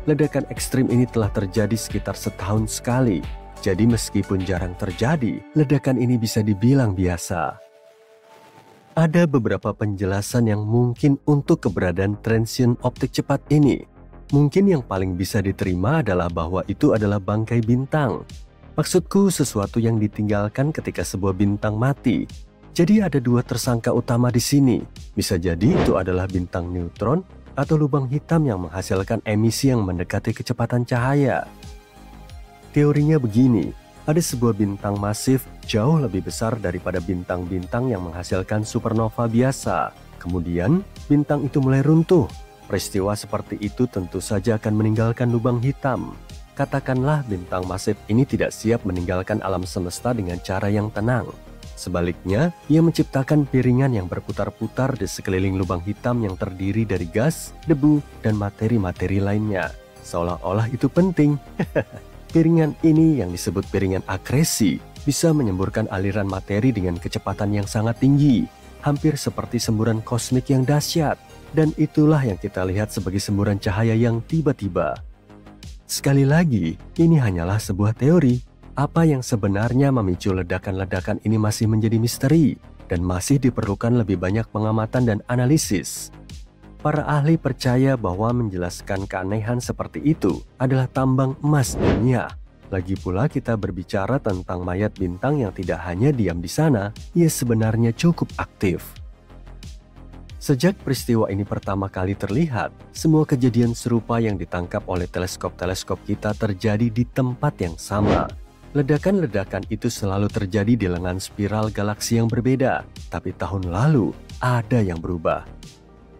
C: ledakan ekstrim ini telah terjadi sekitar setahun sekali. Jadi meskipun jarang terjadi, ledakan ini bisa dibilang biasa. Ada beberapa penjelasan yang mungkin untuk keberadaan transient optik cepat ini. Mungkin yang paling bisa diterima adalah bahwa itu adalah bangkai bintang. Maksudku sesuatu yang ditinggalkan ketika sebuah bintang mati. Jadi ada 2 tersangka utama di sini. Bisa jadi itu adalah bintang neutron atau lubang hitam yang menghasilkan emisi yang mendekati kecepatan cahaya. Teorinya begini, ada sebuah bintang masif jauh lebih besar daripada bintang-bintang yang menghasilkan supernova biasa. Kemudian bintang itu mulai runtuh. Peristiwa seperti itu tentu saja akan meninggalkan lubang hitam. Katakanlah bintang masif ini tidak siap meninggalkan alam semesta dengan cara yang tenang. Sebaliknya, ia menciptakan piringan yang berputar-putar di sekeliling lubang hitam yang terdiri dari gas, debu, dan materi-materi lainnya. Seolah-olah itu penting. Piringan ini yang disebut piringan akresi bisa menyemburkan aliran materi dengan kecepatan yang sangat tinggi, hampir seperti semburan kosmik yang dahsyat. Dan itulah yang kita lihat sebagai semburan cahaya yang tiba-tiba. Sekali lagi, ini hanyalah sebuah teori. Apa yang sebenarnya memicu ledakan-ledakan ini masih menjadi misteri dan masih diperlukan lebih banyak pengamatan dan analisis. Para ahli percaya bahwa menjelaskan keanehan seperti itu adalah tambang emas dunia. Lagi pula kita berbicara tentang mayat bintang yang tidak hanya diam di sana, ia sebenarnya cukup aktif. Sejak peristiwa ini pertama kali terlihat, semua kejadian serupa yang ditangkap oleh teleskop-teleskop kita terjadi di tempat yang sama. Ledakan-ledakan itu selalu terjadi di lengan spiral galaksi yang berbeda, tapi tahun lalu ada yang berubah.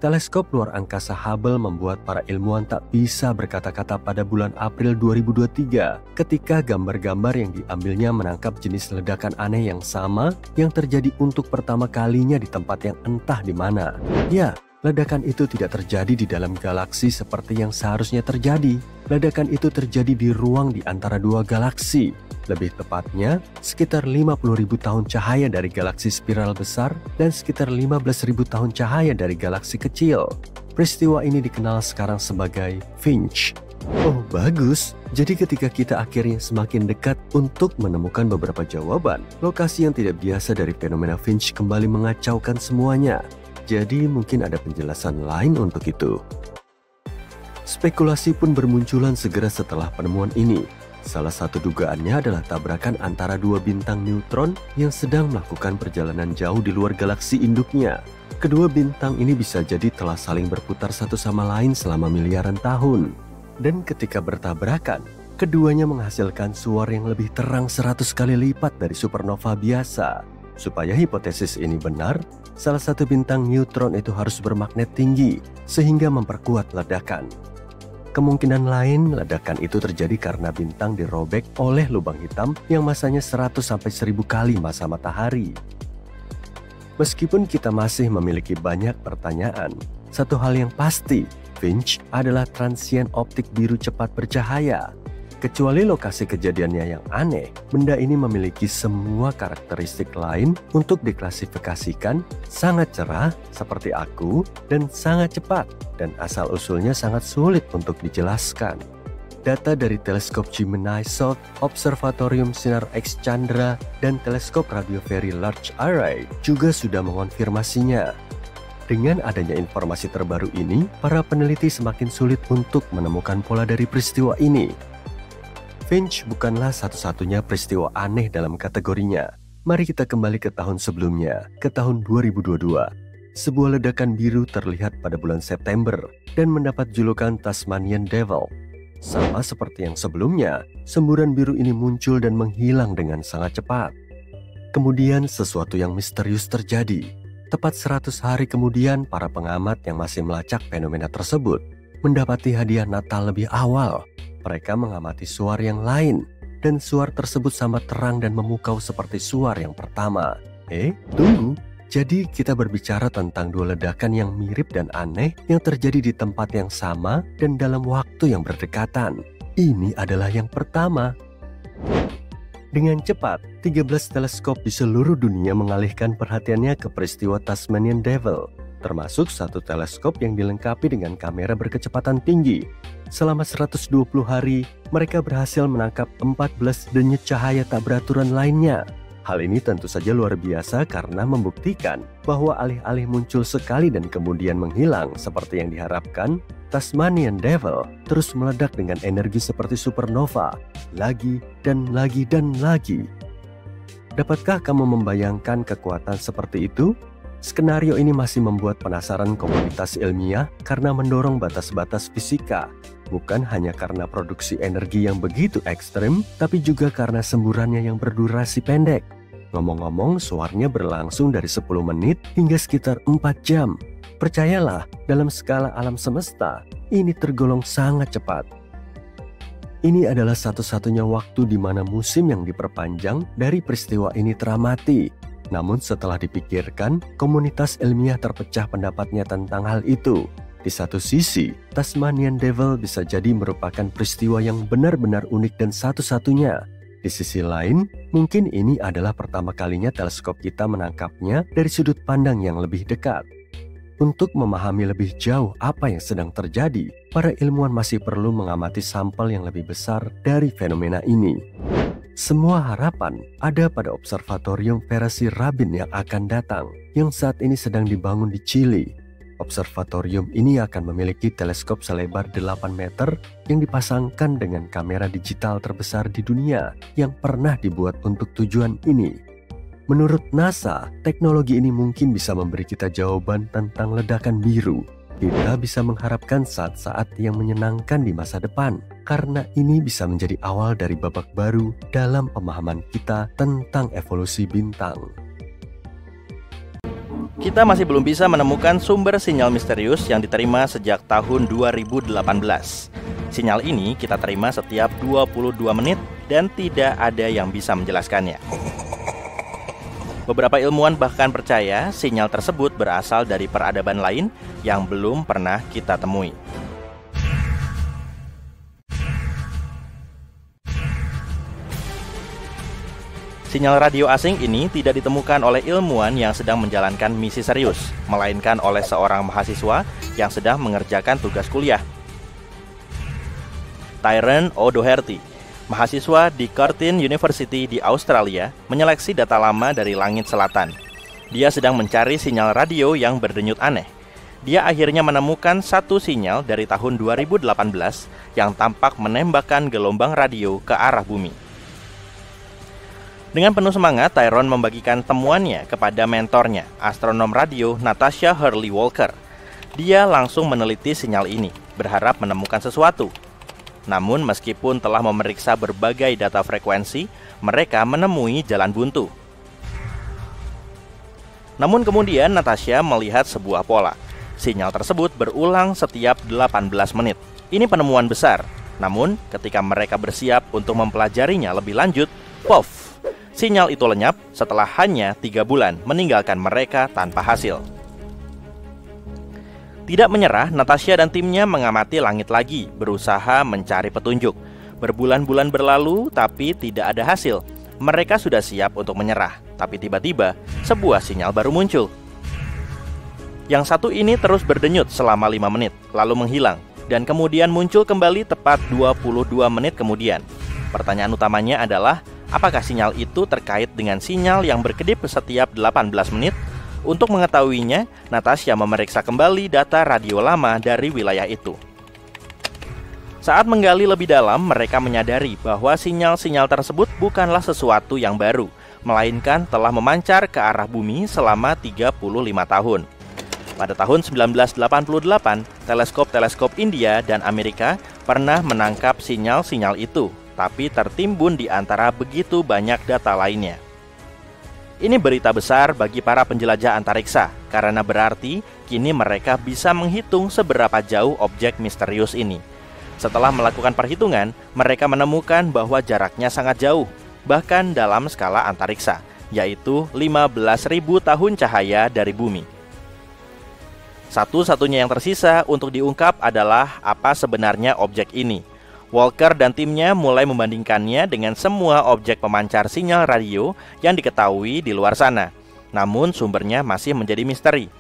C: Teleskop luar angkasa Hubble membuat para ilmuwan tak bisa berkata-kata pada bulan April 2023 ketika gambar-gambar yang diambilnya menangkap jenis ledakan aneh yang sama yang terjadi untuk pertama kalinya di tempat yang entah di mana. Ya, ledakan itu tidak terjadi di dalam galaksi seperti yang seharusnya terjadi. Ledakan itu terjadi di ruang di antara dua galaksi. Lebih tepatnya, sekitar 50.000 tahun cahaya dari galaksi spiral besar dan sekitar 15.000 tahun cahaya dari galaksi kecil. Peristiwa ini dikenal sekarang sebagai Finch. Oh, bagus. Jadi ketika kita akhirnya semakin dekat untuk menemukan beberapa jawaban, lokasi yang tidak biasa dari fenomena Finch kembali mengacaukan semuanya. Jadi mungkin ada penjelasan lain untuk itu. Spekulasi pun bermunculan segera setelah penemuan ini. Salah satu dugaannya adalah tabrakan antara dua bintang neutron yang sedang melakukan perjalanan jauh di luar galaksi induknya. Kedua bintang ini bisa jadi telah saling berputar satu sama lain selama miliaran tahun. Dan ketika bertabrakan, keduanya menghasilkan suara yang lebih terang 100 kali lipat dari supernova biasa. Supaya hipotesis ini benar, salah satu bintang neutron itu harus bermagnet tinggi sehingga memperkuat ledakan. Kemungkinan lain ledakan itu terjadi karena bintang dirobek oleh lubang hitam yang masanya 100-1000 kali massa matahari. Meskipun kita masih memiliki banyak pertanyaan, satu hal yang pasti, Finch adalah transien optik biru cepat bercahaya. Kecuali lokasi kejadiannya yang aneh, benda ini memiliki semua karakteristik lain untuk diklasifikasikan sangat cerah seperti aku dan sangat cepat, dan asal-usulnya sangat sulit untuk dijelaskan. Data dari teleskop Gemini South, Observatorium Sinar X Chandra, dan teleskop Radio Very Large Array juga sudah mengonfirmasinya. Dengan adanya informasi terbaru ini, para peneliti semakin sulit untuk menemukan pola dari peristiwa ini. Finch bukanlah satu-satunya peristiwa aneh dalam kategorinya. Mari kita kembali ke tahun sebelumnya, ke tahun 2022. Sebuah ledakan biru terlihat pada bulan September dan mendapat julukan Tasmanian Devil. Sama seperti yang sebelumnya, semburan biru ini muncul dan menghilang dengan sangat cepat. Kemudian sesuatu yang misterius terjadi. Tepat 100 hari kemudian, para pengamat yang masih melacak fenomena tersebut mendapati hadiah Natal lebih awal. Mereka mengamati suar yang lain, dan suar tersebut sama terang dan memukau seperti suar yang pertama. Tunggu. Jadi kita berbicara tentang dua ledakan yang mirip dan aneh yang terjadi di tempat yang sama dan dalam waktu yang berdekatan. Ini adalah yang pertama. Dengan cepat, 13 teleskop di seluruh dunia mengalihkan perhatiannya ke peristiwa Tasmanian Devil, termasuk satu teleskop yang dilengkapi dengan kamera berkecepatan tinggi. Selama 120 hari, mereka berhasil menangkap 14 denyut cahaya tak beraturan lainnya. Hal ini tentu saja luar biasa karena membuktikan bahwa alih-alih muncul sekali dan kemudian menghilang seperti yang diharapkan, Tasmanian Devil terus meledak dengan energi seperti supernova, lagi dan lagi dan lagi. Dapatkah kamu membayangkan kekuatan seperti itu? Skenario ini masih membuat penasaran komunitas ilmiah karena mendorong batas-batas fisika, bukan hanya karena produksi energi yang begitu ekstrem, tapi juga karena semburannya yang berdurasi pendek. Ngomong-ngomong, suaranya berlangsung dari 10 menit hingga sekitar 4 jam. Percayalah, dalam skala alam semesta, ini tergolong sangat cepat. Ini adalah satu-satunya waktu di mana musim yang diperpanjang dari peristiwa ini teramati. Namun setelah dipikirkan, komunitas ilmiah terpecah pendapatnya tentang hal itu. Di satu sisi, Tasmanian Devil bisa jadi merupakan peristiwa yang benar-benar unik dan satu-satunya. Di sisi lain, mungkin ini adalah pertama kalinya teleskop kita menangkapnya dari sudut pandang yang lebih dekat. Untuk memahami lebih jauh apa yang sedang terjadi, para ilmuwan masih perlu mengamati sampel yang lebih besar dari fenomena ini. Semua harapan ada pada Observatorium Verasi Rabin yang akan datang, yang saat ini sedang dibangun di Chili. Observatorium ini akan memiliki teleskop selebar 8 meter yang dipasangkan dengan kamera digital terbesar di dunia yang pernah dibuat untuk tujuan ini. Menurut NASA, teknologi ini mungkin bisa memberi kita jawaban tentang ledakan biru. Kita bisa mengharapkan saat-saat yang menyenangkan di masa depan, karena ini bisa menjadi awal dari babak baru dalam pemahaman kita tentang evolusi bintang.
D: Kita masih belum bisa menemukan sumber sinyal misterius yang diterima sejak tahun 2018. Sinyal ini kita terima setiap 22 menit dan tidak ada yang bisa menjelaskannya. Beberapa ilmuwan bahkan percaya sinyal tersebut berasal dari peradaban lain yang belum pernah kita temui. Sinyal radio asing ini tidak ditemukan oleh ilmuwan yang sedang menjalankan misi serius, melainkan oleh seorang mahasiswa yang sedang mengerjakan tugas kuliah. Tyrone O'Doherty, mahasiswa di Curtin University di Australia, menyeleksi data lama dari langit selatan. Dia sedang mencari sinyal radio yang berdenyut aneh. Dia akhirnya menemukan satu sinyal dari tahun 2018 yang tampak menembakkan gelombang radio ke arah bumi. Dengan penuh semangat, Tyrone membagikan temuannya kepada mentornya, astronom radio Natasha Hurley Walker. Dia langsung meneliti sinyal ini, berharap menemukan sesuatu. Namun meskipun telah memeriksa berbagai data frekuensi, mereka menemui jalan buntu. Namun kemudian Natasha melihat sebuah pola. Sinyal tersebut berulang setiap 18 menit. Ini penemuan besar. Namun ketika mereka bersiap untuk mempelajarinya lebih lanjut, pof! Sinyal itu lenyap setelah hanya 3 bulan meninggalkan mereka tanpa hasil. Tidak menyerah, Natasha dan timnya mengamati langit lagi, berusaha mencari petunjuk. Berbulan-bulan berlalu, tapi tidak ada hasil. Mereka sudah siap untuk menyerah, tapi tiba-tiba sebuah sinyal baru muncul. Yang satu ini terus berdenyut selama 5 menit, lalu menghilang, dan kemudian muncul kembali tepat 22 menit kemudian. Pertanyaan utamanya adalah, apakah sinyal itu terkait dengan sinyal yang berkedip setiap 18 menit? Untuk mengetahuinya, Natasha memeriksa kembali data radio lama dari wilayah itu. Saat menggali lebih dalam, mereka menyadari bahwa sinyal-sinyal tersebut bukanlah sesuatu yang baru, melainkan telah memancar ke arah bumi selama 35 tahun. Pada tahun 1988, teleskop-teleskop India dan Amerika pernah menangkap sinyal-sinyal itu, tapi tertimbun di antara begitu banyak data lainnya. Ini berita besar bagi para penjelajah antariksa, karena berarti kini mereka bisa menghitung seberapa jauh objek misterius ini. Setelah melakukan perhitungan, mereka menemukan bahwa jaraknya sangat jauh, bahkan dalam skala antariksa, yaitu 15.000 tahun cahaya dari bumi. Satu-satunya yang tersisa untuk diungkap adalah apa sebenarnya objek ini. Walker dan timnya mulai membandingkannya dengan semua objek pemancar sinyal radio yang diketahui di luar sana. Namun sumbernya masih menjadi misteri.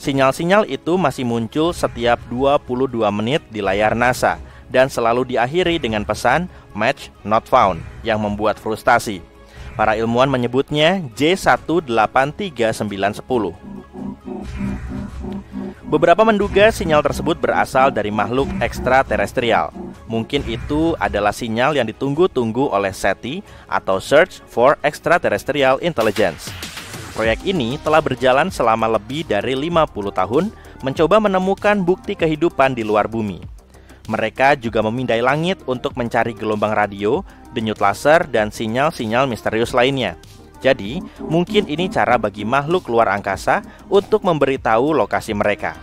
D: Sinyal-sinyal itu masih muncul setiap 22 menit di layar NASA dan selalu diakhiri dengan pesan match not found yang membuat frustasi. Para ilmuwan menyebutnya J18390. Beberapa menduga sinyal tersebut berasal dari makhluk ekstraterestrial. Mungkin itu adalah sinyal yang ditunggu-tunggu oleh SETI atau Search for Extraterrestrial Intelligence. Proyek ini telah berjalan selama lebih dari 50 tahun, mencoba menemukan bukti kehidupan di luar bumi. Mereka juga memindai langit untuk mencari gelombang radio, denyut laser, dan sinyal-sinyal misterius lainnya. Jadi, mungkin ini cara bagi makhluk luar angkasa untuk memberitahu lokasi mereka.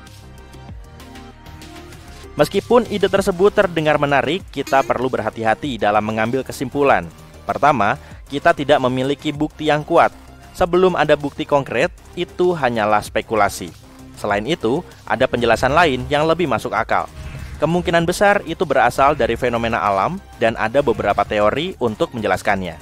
D: Meskipun ide tersebut terdengar menarik, kita perlu berhati-hati dalam mengambil kesimpulan. Pertama, kita tidak memiliki bukti yang kuat. Sebelum ada bukti konkret, itu hanyalah spekulasi. Selain itu, ada penjelasan lain yang lebih masuk akal. Kemungkinan besar itu berasal dari fenomena alam dan ada beberapa teori untuk menjelaskannya.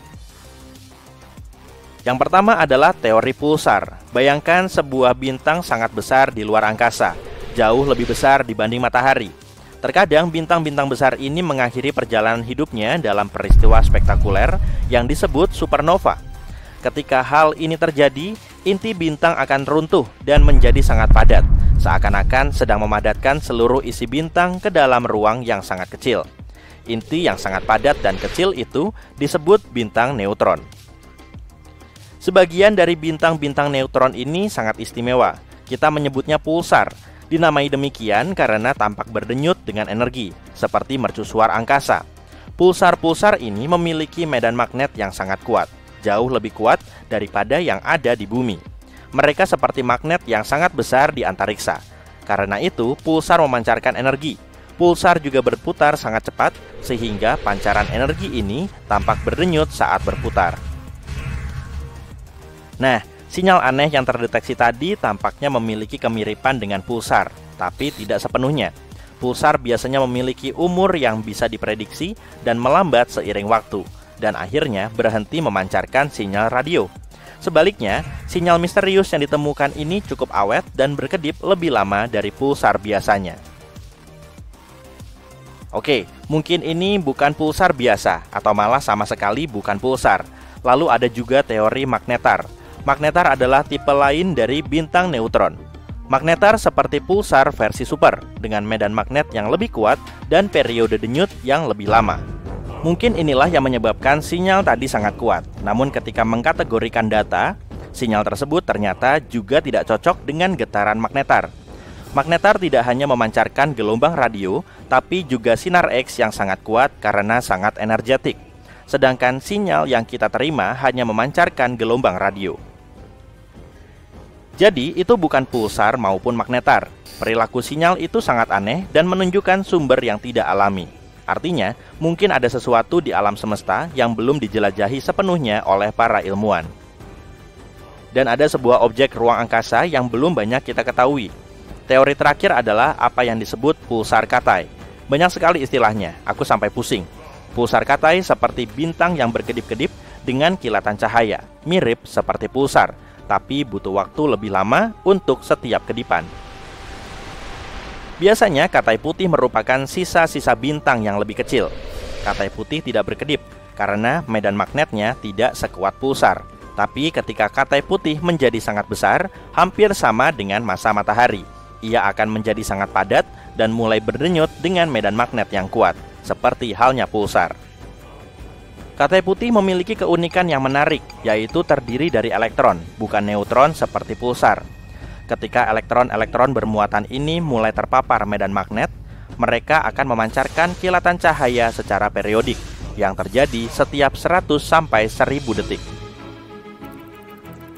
D: Yang pertama adalah teori pulsar. Bayangkan sebuah bintang sangat besar di luar angkasa, jauh lebih besar dibanding matahari. Terkadang bintang-bintang besar ini mengakhiri perjalanan hidupnya dalam peristiwa spektakuler yang disebut supernova. Ketika hal ini terjadi, inti bintang akan runtuh dan menjadi sangat padat, seakan-akan sedang memadatkan seluruh isi bintang ke dalam ruang yang sangat kecil. Inti yang sangat padat dan kecil itu disebut bintang neutron. Sebagian dari bintang-bintang neutron ini sangat istimewa. Kita menyebutnya pulsar. Dinamai demikian karena tampak berdenyut dengan energi, seperti mercusuar angkasa. Pulsar-pulsar ini memiliki medan magnet yang sangat kuat, jauh lebih kuat daripada yang ada di bumi. Mereka seperti magnet yang sangat besar di antariksa. Karena itu, pulsar memancarkan energi. Pulsar juga berputar sangat cepat, sehingga pancaran energi ini tampak berdenyut saat berputar. Nah, sinyal aneh yang terdeteksi tadi tampaknya memiliki kemiripan dengan pulsar, tapi tidak sepenuhnya. Pulsar biasanya memiliki umur yang bisa diprediksi dan melambat seiring waktu, dan akhirnya berhenti memancarkan sinyal radio. Sebaliknya, sinyal misterius yang ditemukan ini cukup awet dan berkedip lebih lama dari pulsar biasanya. Oke, mungkin ini bukan pulsar biasa, atau malah sama sekali bukan pulsar. Lalu ada juga teori magnetar. Magnetar adalah tipe lain dari bintang neutron. Magnetar seperti pulsar versi super, dengan medan magnet yang lebih kuat dan periode denyut yang lebih lama. Mungkin inilah yang menyebabkan sinyal tadi sangat kuat. Namun ketika mengkategorikan data, sinyal tersebut ternyata juga tidak cocok dengan getaran magnetar. Magnetar tidak hanya memancarkan gelombang radio, tapi juga sinar X yang sangat kuat karena sangat energetik. Sedangkan sinyal yang kita terima hanya memancarkan gelombang radio. Jadi, itu bukan pulsar maupun magnetar. Perilaku sinyal itu sangat aneh dan menunjukkan sumber yang tidak alami. Artinya, mungkin ada sesuatu di alam semesta yang belum dijelajahi sepenuhnya oleh para ilmuwan. Dan ada sebuah objek ruang angkasa yang belum banyak kita ketahui. Teori terakhir adalah apa yang disebut pulsar katai. Banyak sekali istilahnya, aku sampai pusing. Pulsar katai seperti bintang yang berkedip-kedip dengan kilatan cahaya, mirip seperti pulsar, tapi butuh waktu lebih lama untuk setiap kedipan. Biasanya katai putih merupakan sisa-sisa bintang yang lebih kecil. Katai putih tidak berkedip karena medan magnetnya tidak sekuat pulsar. Tapi ketika katai putih menjadi sangat besar, hampir sama dengan massa matahari, ia akan menjadi sangat padat dan mulai berdenyut dengan medan magnet yang kuat, seperti halnya pulsar. Katai putih memiliki keunikan yang menarik, yaitu terdiri dari elektron, bukan neutron seperti pulsar. Ketika elektron-elektron bermuatan ini mulai terpapar medan magnet, mereka akan memancarkan kilatan cahaya secara periodik, yang terjadi setiap 100 sampai 1000 detik.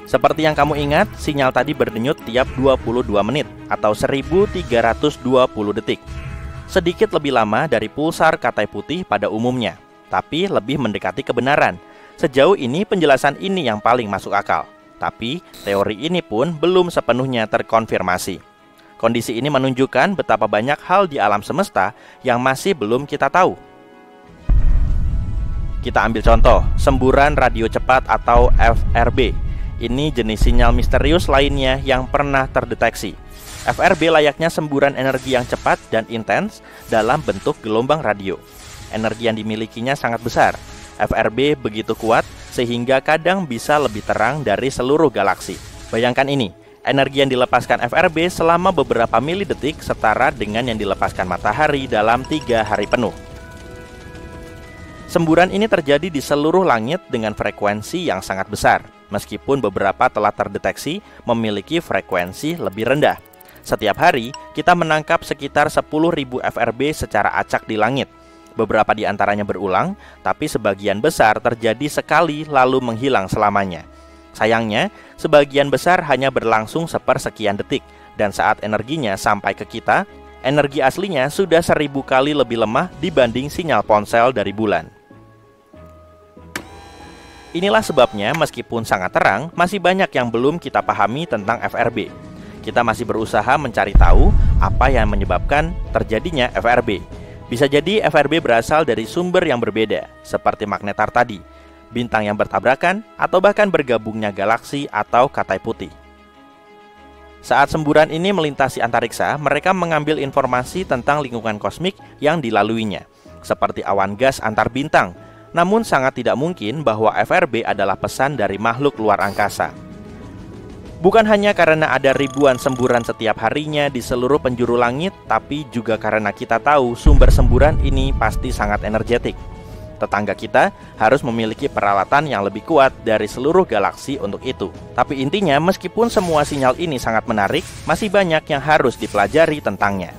D: Seperti yang kamu ingat, sinyal tadi berdenyut tiap 22 menit atau 1320 detik. Sedikit lebih lama dari pulsar katai putih pada umumnya, tapi lebih mendekati kebenaran. Sejauh ini penjelasan ini yang paling masuk akal. Tapi teori ini pun belum sepenuhnya terkonfirmasi. Kondisi ini menunjukkan betapa banyak hal di alam semesta yang masih belum kita tahu. Kita ambil contoh, semburan radio cepat atau FRB. Ini jenis sinyal misterius lainnya yang pernah terdeteksi. FRB layaknya semburan energi yang cepat dan intens dalam bentuk gelombang radio. Energi yang dimilikinya sangat besar. FRB begitu kuat sehingga kadang bisa lebih terang dari seluruh galaksi. Bayangkan ini, energi yang dilepaskan FRB selama beberapa milidetik setara dengan yang dilepaskan matahari dalam 3 hari penuh. Semburan ini terjadi di seluruh langit dengan frekuensi yang sangat besar, meskipun beberapa telah terdeteksi memiliki frekuensi lebih rendah. Setiap hari, kita menangkap sekitar 10.000 FRB secara acak di langit. Beberapa di antaranya berulang, tapi sebagian besar terjadi sekali lalu menghilang selamanya. Sayangnya, sebagian besar hanya berlangsung sepersekian detik, dan saat energinya sampai ke kita, energi aslinya sudah 1000 kali lebih lemah dibanding sinyal ponsel dari bulan. Inilah sebabnya meskipun sangat terang, masih banyak yang belum kita pahami tentang FRB. Kita masih berusaha mencari tahu apa yang menyebabkan terjadinya FRB. Bisa jadi FRB berasal dari sumber yang berbeda, seperti magnetar tadi, bintang yang bertabrakan, atau bahkan bergabungnya galaksi atau katai putih. Saat semburan ini melintasi antariksa, mereka mengambil informasi tentang lingkungan kosmik yang dilaluinya, seperti awan gas antar bintang. Namun sangat tidak mungkin bahwa FRB adalah pesan dari makhluk luar angkasa. Bukan hanya karena ada ribuan semburan setiap harinya di seluruh penjuru langit, tapi juga karena kita tahu sumber semburan ini pasti sangat energetik. Tetangga kita harus memiliki peralatan yang lebih kuat dari seluruh galaksi untuk itu. Tapi intinya, meskipun semua sinyal ini sangat menarik, masih banyak yang harus dipelajari tentangnya.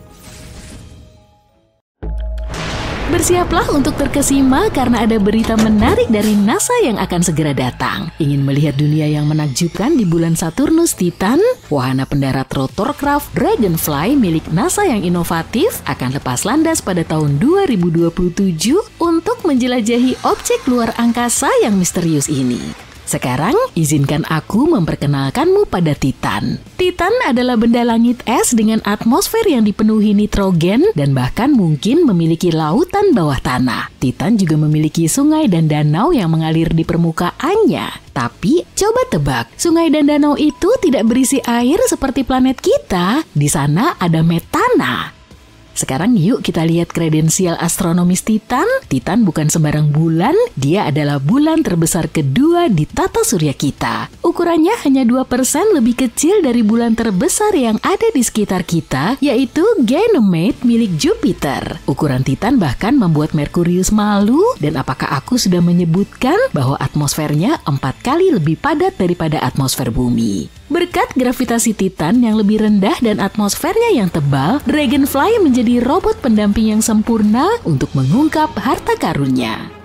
A: Bersiaplah untuk terkesima karena ada berita menarik dari NASA yang akan segera datang. Ingin melihat dunia yang menakjubkan di bulan Saturnus Titan? Wahana pendarat rotorcraft Dragonfly milik NASA yang inovatif akan lepas landas pada tahun 2027 untuk menjelajahi objek luar angkasa yang misterius ini. Sekarang, izinkan aku memperkenalkanmu pada Titan. Titan adalah benda langit es dengan atmosfer yang dipenuhi nitrogen dan bahkan mungkin memiliki lautan bawah tanah. Titan juga memiliki sungai dan danau yang mengalir di permukaannya. Tapi, coba tebak, sungai dan danau itu tidak berisi air seperti planet kita. Di sana ada metana. Sekarang yuk kita lihat kredensial astronomis Titan. Titan bukan sembarang bulan, dia adalah bulan terbesar kedua di tata surya kita. Ukurannya hanya 2% lebih kecil dari bulan terbesar yang ada di sekitar kita, yaitu Ganymede milik Jupiter. Ukuran Titan bahkan membuat Merkurius malu, dan apakah aku sudah menyebutkan bahwa atmosfernya 4 kali lebih padat daripada atmosfer bumi. Berkat gravitasi Titan yang lebih rendah dan atmosfernya yang tebal, Dragonfly menjadi robot pendamping yang sempurna untuk mengungkap harta karunnya.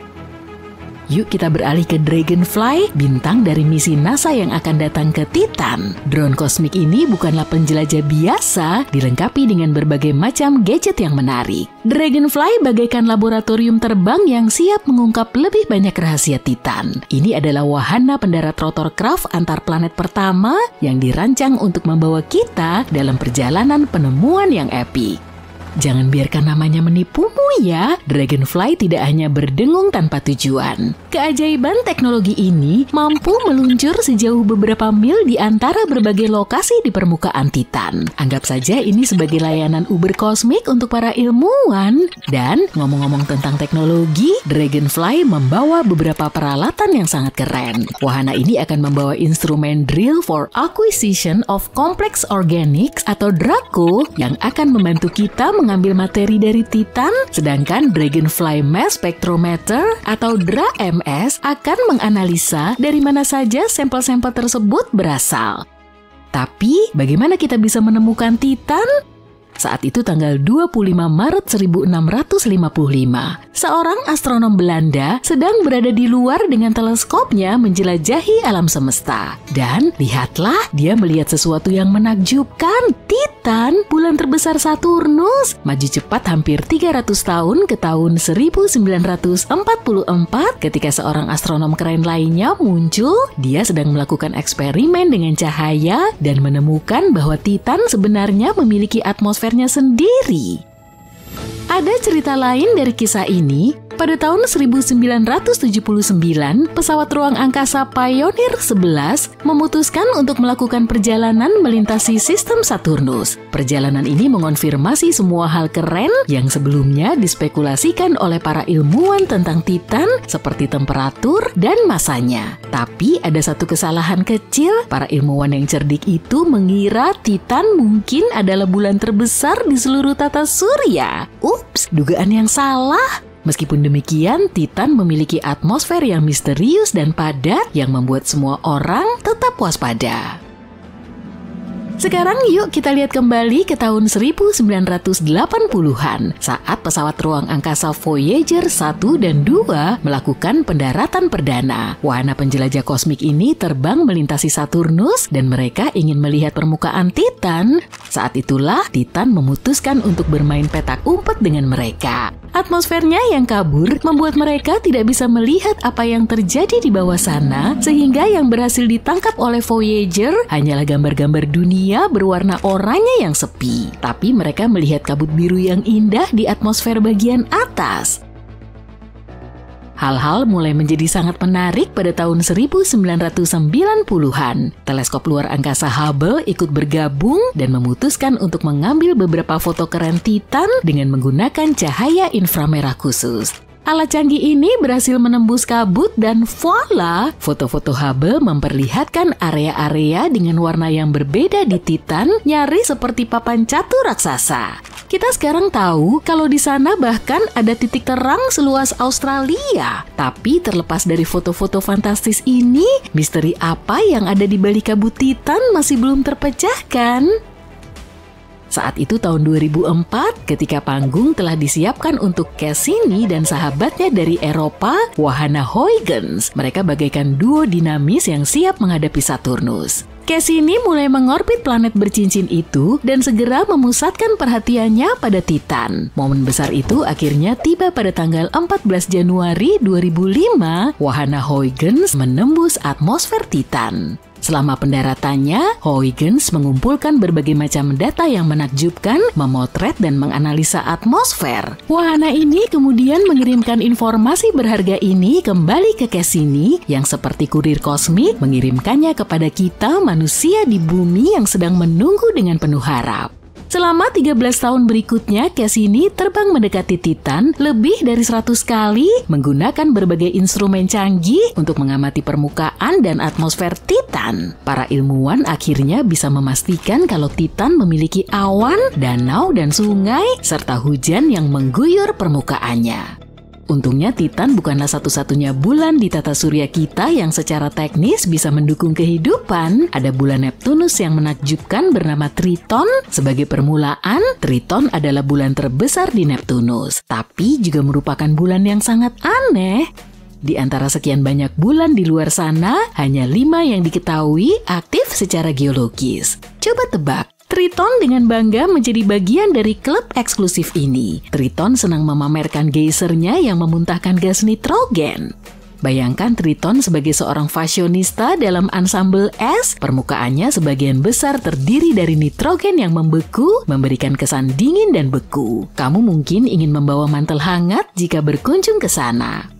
A: Yuk kita beralih ke Dragonfly, bintang dari misi NASA yang akan datang ke Titan. Drone kosmik ini bukanlah penjelajah biasa, dilengkapi dengan berbagai macam gadget yang menarik. Dragonfly bagaikan laboratorium terbang yang siap mengungkap lebih banyak rahasia Titan. Ini adalah wahana pendarat rotorcraft antar planet pertama yang dirancang untuk membawa kita dalam perjalanan penemuan yang epik. Jangan biarkan namanya menipumu ya, Dragonfly tidak hanya berdengung tanpa tujuan. Keajaiban teknologi ini mampu meluncur sejauh beberapa mil di antara berbagai lokasi di permukaan Titan. Anggap saja ini sebagai layanan Uber kosmik untuk para ilmuwan. Dan ngomong-ngomong tentang teknologi, Dragonfly membawa beberapa peralatan yang sangat keren. Wahana ini akan membawa instrumen Drill for Acquisition of Complex Organics atau DRACO yang akan membantu kita mengambil materi dari Titan, sedangkan Dragonfly Mass Spectrometer atau DRA-MS akan menganalisa dari mana saja sampel-sampel tersebut berasal. Tapi, bagaimana kita bisa menemukan Titan? Saat itu tanggal 25 Maret 1655, seorang astronom Belanda sedang berada di luar dengan teleskopnya menjelajahi alam semesta. Dan lihatlah, dia melihat sesuatu yang menakjubkan. Titan, bulan terbesar Saturnus, maju cepat hampir 300 tahun ke tahun 1944 ketika seorang astronom keren lainnya muncul. Dia sedang melakukan eksperimen dengan cahaya dan menemukan bahwa Titan sebenarnya memiliki atmosfer sendiri. Ada cerita lain dari kisah ini. Pada tahun 1979, pesawat ruang angkasa Pioneer 11 memutuskan untuk melakukan perjalanan melintasi sistem Saturnus. Perjalanan ini mengonfirmasi semua hal keren yang sebelumnya dispekulasikan oleh para ilmuwan tentang Titan seperti temperatur dan masanya. Tapi ada satu kesalahan kecil, para ilmuwan yang cerdik itu mengira Titan mungkin adalah bulan terbesar di seluruh tata surya. Ups, dugaan yang salah. Meskipun demikian, Titan memiliki atmosfer yang misterius dan padat yang membuat semua orang tetap waspada. Sekarang yuk kita lihat kembali ke tahun 1980-an saat pesawat ruang angkasa Voyager 1 dan 2 melakukan pendaratan perdana. Wahana penjelajah kosmik ini terbang melintasi Saturnus dan mereka ingin melihat permukaan Titan. Saat itulah Titan memutuskan untuk bermain petak umpet dengan mereka. Atmosfernya yang kabur membuat mereka tidak bisa melihat apa yang terjadi di bawah sana, sehingga yang berhasil ditangkap oleh Voyager hanyalah gambar-gambar dunia berwarna oranye yang sepi. Tapi mereka melihat kabut biru yang indah di atmosfer bagian atas. Hal-hal mulai menjadi sangat menarik pada tahun 1990-an. Teleskop luar angkasa Hubble ikut bergabung dan memutuskan untuk mengambil beberapa foto keren Titan dengan menggunakan cahaya inframerah khusus. Alat canggih ini berhasil menembus kabut dan voila, foto-foto Hubble memperlihatkan area-area dengan warna yang berbeda di Titan, nyaris seperti papan catur raksasa. Kita sekarang tahu kalau di sana bahkan ada titik terang seluas Australia. Tapi terlepas dari foto-foto fantastis ini, misteri apa yang ada di balik kabut Titan masih belum terpecahkan. Saat itu tahun 2004, ketika panggung telah disiapkan untuk Cassini dan sahabatnya dari Eropa, wahana Huygens. Mereka bagaikan duo dinamis yang siap menghadapi Saturnus. Cassini mulai mengorbit planet bercincin itu dan segera memusatkan perhatiannya pada Titan. Momen besar itu akhirnya tiba pada tanggal 14 Januari 2005, wahana Huygens menembus atmosfer Titan. Selama pendaratannya, Huygens mengumpulkan berbagai macam data yang menakjubkan, memotret dan menganalisa atmosfer. Wahana ini kemudian mengirimkan informasi berharga ini kembali ke Cassini yang seperti kurir kosmik mengirimkannya kepada kita manusia di bumi yang sedang menunggu dengan penuh harap. Selama 13 tahun berikutnya, Cassini terbang mendekati Titan lebih dari 100 kali menggunakan berbagai instrumen canggih untuk mengamati permukaan dan atmosfer Titan. Para ilmuwan akhirnya bisa memastikan kalau Titan memiliki awan, danau, dan sungai, serta hujan yang mengguyur permukaannya. Untungnya Titan bukanlah satu-satunya bulan di tata surya kita yang secara teknis bisa mendukung kehidupan. Ada bulan Neptunus yang menakjubkan bernama Triton. Sebagai permulaan, Triton adalah bulan terbesar di Neptunus, tapi juga merupakan bulan yang sangat aneh. Di antara sekian banyak bulan di luar sana, hanya 5 yang diketahui aktif secara geologis. Coba tebak. Triton dengan bangga menjadi bagian dari klub eksklusif ini. Triton senang memamerkan geysernya yang memuntahkan gas nitrogen. Bayangkan Triton sebagai seorang fashionista dalam ansambel es. Permukaannya sebagian besar terdiri dari nitrogen yang membeku, memberikan kesan dingin dan beku. Kamu mungkin ingin membawa mantel hangat jika berkunjung ke sana.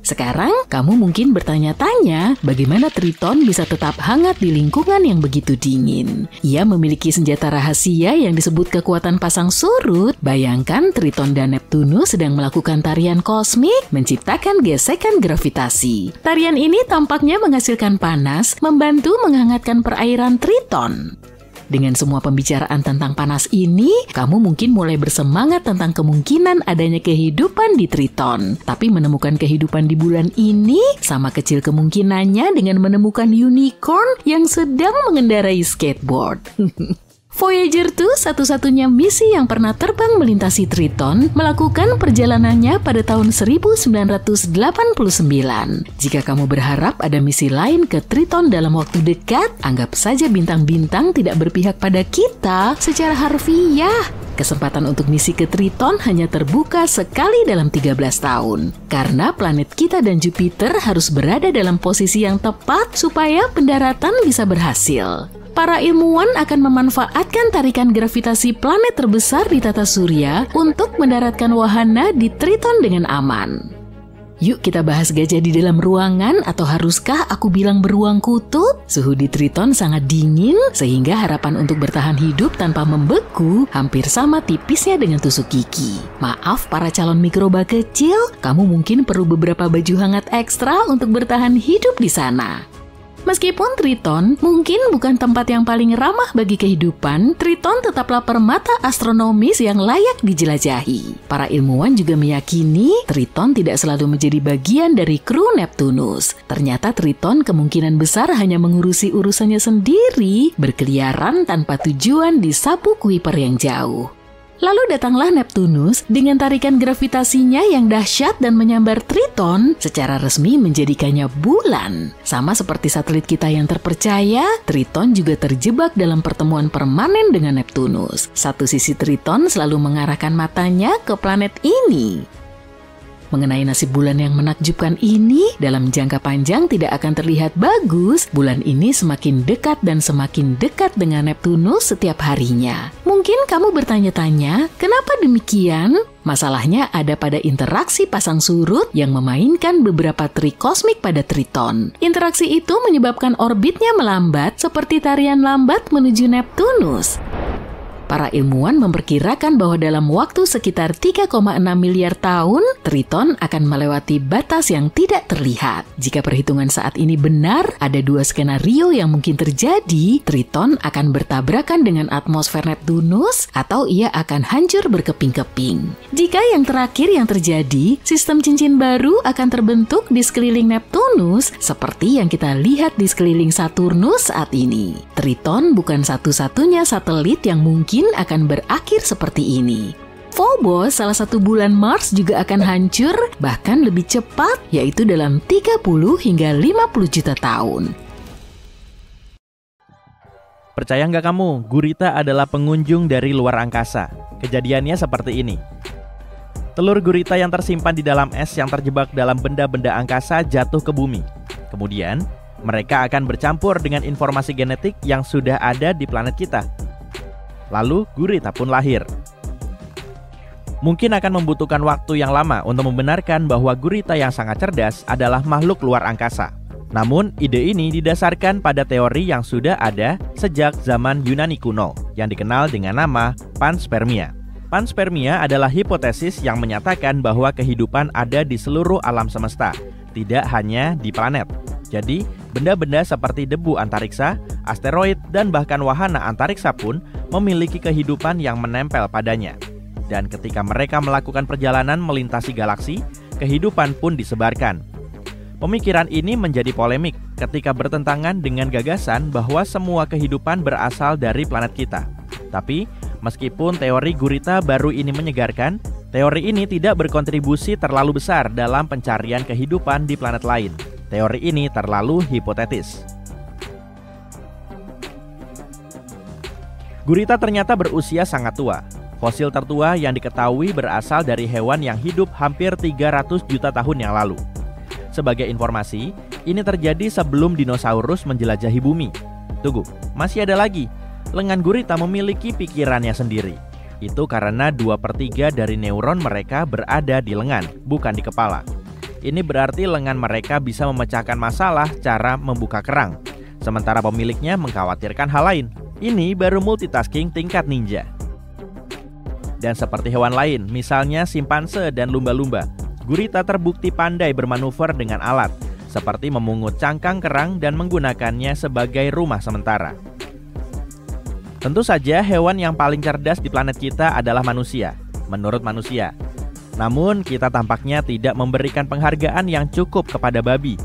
A: Sekarang, kamu mungkin bertanya-tanya bagaimana Triton bisa tetap hangat di lingkungan yang begitu dingin. Ia memiliki senjata rahasia yang disebut kekuatan pasang surut. Bayangkan Triton dan Neptunus sedang melakukan tarian kosmik, menciptakan gesekan gravitasi. Tarian ini tampaknya menghasilkan panas, membantu menghangatkan perairan Triton. Dengan semua pembicaraan tentang panas ini, kamu mungkin mulai bersemangat tentang kemungkinan adanya kehidupan di Triton. Tapi menemukan kehidupan di bulan ini sama kecil kemungkinannya dengan menemukan unicorn yang sedang mengendarai skateboard. Voyager 2, satu-satunya misi yang pernah terbang melintasi Triton, melakukan perjalanannya pada tahun 1989. Jika kamu berharap ada misi lain ke Triton dalam waktu dekat, anggap saja bintang-bintang tidak berpihak pada kita secara harfiah. Kesempatan untuk misi ke Triton hanya terbuka sekali dalam 13 tahun. Karena planet kita dan Jupiter harus berada dalam posisi yang tepat supaya pendaratan bisa berhasil. Para ilmuwan akan memanfaatkan tarikan gravitasi planet terbesar di tata surya untuk mendaratkan wahana di Triton dengan aman. Yuk kita bahas gajah di dalam ruangan, atau haruskah aku bilang beruang kutub? Suhu di Triton sangat dingin sehingga harapan untuk bertahan hidup tanpa membeku hampir sama tipisnya dengan tusuk gigi. Maaf para calon mikroba kecil, kamu mungkin perlu beberapa baju hangat ekstra untuk bertahan hidup di sana. Meskipun Triton mungkin bukan tempat yang paling ramah bagi kehidupan, Triton tetaplah permata astronomis yang layak dijelajahi. Para ilmuwan juga meyakini Triton tidak selalu menjadi bagian dari kru Neptunus. Ternyata Triton kemungkinan besar hanya mengurusi urusannya sendiri, berkeliaran tanpa tujuan di sabuk Kuiper yang jauh. Lalu datanglah Neptunus dengan tarikan gravitasinya yang dahsyat dan menyambar Triton, secara resmi menjadikannya bulan. Sama seperti satelit kita yang terpercaya, Triton juga terjebak dalam pertemuan permanen dengan Neptunus. Satu sisi Triton selalu mengarahkan matanya ke planet ini. Mengenai nasib bulan yang menakjubkan ini, dalam jangka panjang tidak akan terlihat bagus. Bulan ini semakin dekat dan semakin dekat dengan Neptunus setiap harinya. Mungkin kamu bertanya-tanya, kenapa demikian? Masalahnya ada pada interaksi pasang surut yang memainkan beberapa trik kosmik pada Triton. Interaksi itu menyebabkan orbitnya melambat seperti tarian lambat menuju Neptunus. Para ilmuwan memperkirakan bahwa dalam waktu sekitar 3,6 miliar tahun, Triton akan melewati batas yang tidak terlihat. Jika perhitungan saat ini benar, ada 2 skenario yang mungkin terjadi. Triton akan bertabrakan dengan atmosfer Neptunus atau ia akan hancur berkeping-keping. Jika yang terakhir yang terjadi, sistem cincin baru akan terbentuk di sekeliling Neptunus seperti yang kita lihat di sekeliling Saturnus saat ini. Triton bukan satu-satunya satelit yang mungkin akan berakhir seperti ini. Phobos, salah satu bulan Mars, juga akan hancur, bahkan lebih cepat, yaitu dalam 30 hingga 50 juta tahun.
D: Percaya nggak kamu, gurita adalah pengunjung dari luar angkasa? Kejadiannya seperti ini. Telur gurita yang tersimpan di dalam es yang terjebak dalam benda-benda angkasa jatuh ke bumi. Kemudian, mereka akan bercampur dengan informasi genetik yang sudah ada di planet kita. Lalu gurita pun lahir. Mungkin akan membutuhkan waktu yang lama untuk membenarkan bahwa gurita yang sangat cerdas adalah makhluk luar angkasa. Namun, ide ini didasarkan pada teori yang sudah ada sejak zaman Yunani kuno, yang dikenal dengan nama panspermia. Panspermia adalah hipotesis yang menyatakan bahwa kehidupan ada di seluruh alam semesta, tidak hanya di planet. Jadi, benda-benda seperti debu antariksa, asteroid, dan bahkan wahana antariksa pun memiliki kehidupan yang menempel padanya. Dan ketika mereka melakukan perjalanan melintasi galaksi, kehidupan pun disebarkan. Pemikiran ini menjadi polemik ketika bertentangan dengan gagasan bahwa semua kehidupan berasal dari planet kita. Tapi, meskipun teori gurita baru ini menyegarkan, teori ini tidak berkontribusi terlalu besar dalam pencarian kehidupan di planet lain. Teori ini terlalu hipotetis. Gurita ternyata berusia sangat tua. Fosil tertua yang diketahui berasal dari hewan yang hidup hampir 300 juta tahun yang lalu. Sebagai informasi, ini terjadi sebelum dinosaurus menjelajahi bumi. Tunggu, masih ada lagi. Lengan gurita memiliki pikirannya sendiri. Itu karena 2/3 dari neuron mereka berada di lengan, bukan di kepala. Ini berarti lengan mereka bisa memecahkan masalah cara membuka kerang. Sementara pemiliknya mengkhawatirkan hal lain. Ini baru multitasking tingkat ninja. Dan seperti hewan lain, misalnya simpanse dan lumba-lumba, gurita terbukti pandai bermanuver dengan alat, seperti memungut cangkang kerang dan menggunakannya sebagai rumah sementara. Tentu saja hewan yang paling cerdas di planet kita adalah manusia, menurut manusia. Namun kita tampaknya tidak memberikan penghargaan yang cukup kepada babi.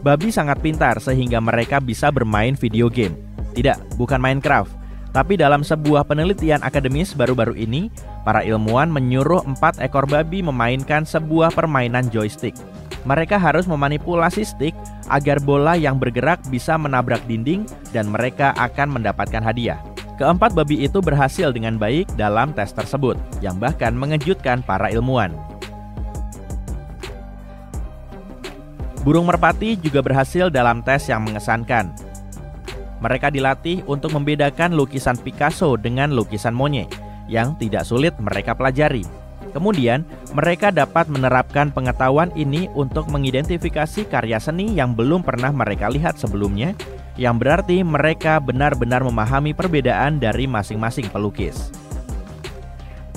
D: Babi sangat pintar sehingga mereka bisa bermain video game. Tidak, bukan Minecraft. Tapi dalam sebuah penelitian akademis baru-baru ini, para ilmuwan menyuruh 4 ekor babi memainkan sebuah permainan joystick. Mereka harus memanipulasi stick agar bola yang bergerak bisa menabrak dinding dan mereka akan mendapatkan hadiah. Keempat babi itu berhasil dengan baik dalam tes tersebut, yang bahkan mengejutkan para ilmuwan. Burung merpati juga berhasil dalam tes yang mengesankan. Mereka dilatih untuk membedakan lukisan Picasso dengan lukisan Monet, yang tidak sulit mereka pelajari. Kemudian, mereka dapat menerapkan pengetahuan ini untuk mengidentifikasi karya seni yang belum pernah mereka lihat sebelumnya, yang berarti mereka benar-benar memahami perbedaan dari masing-masing pelukis.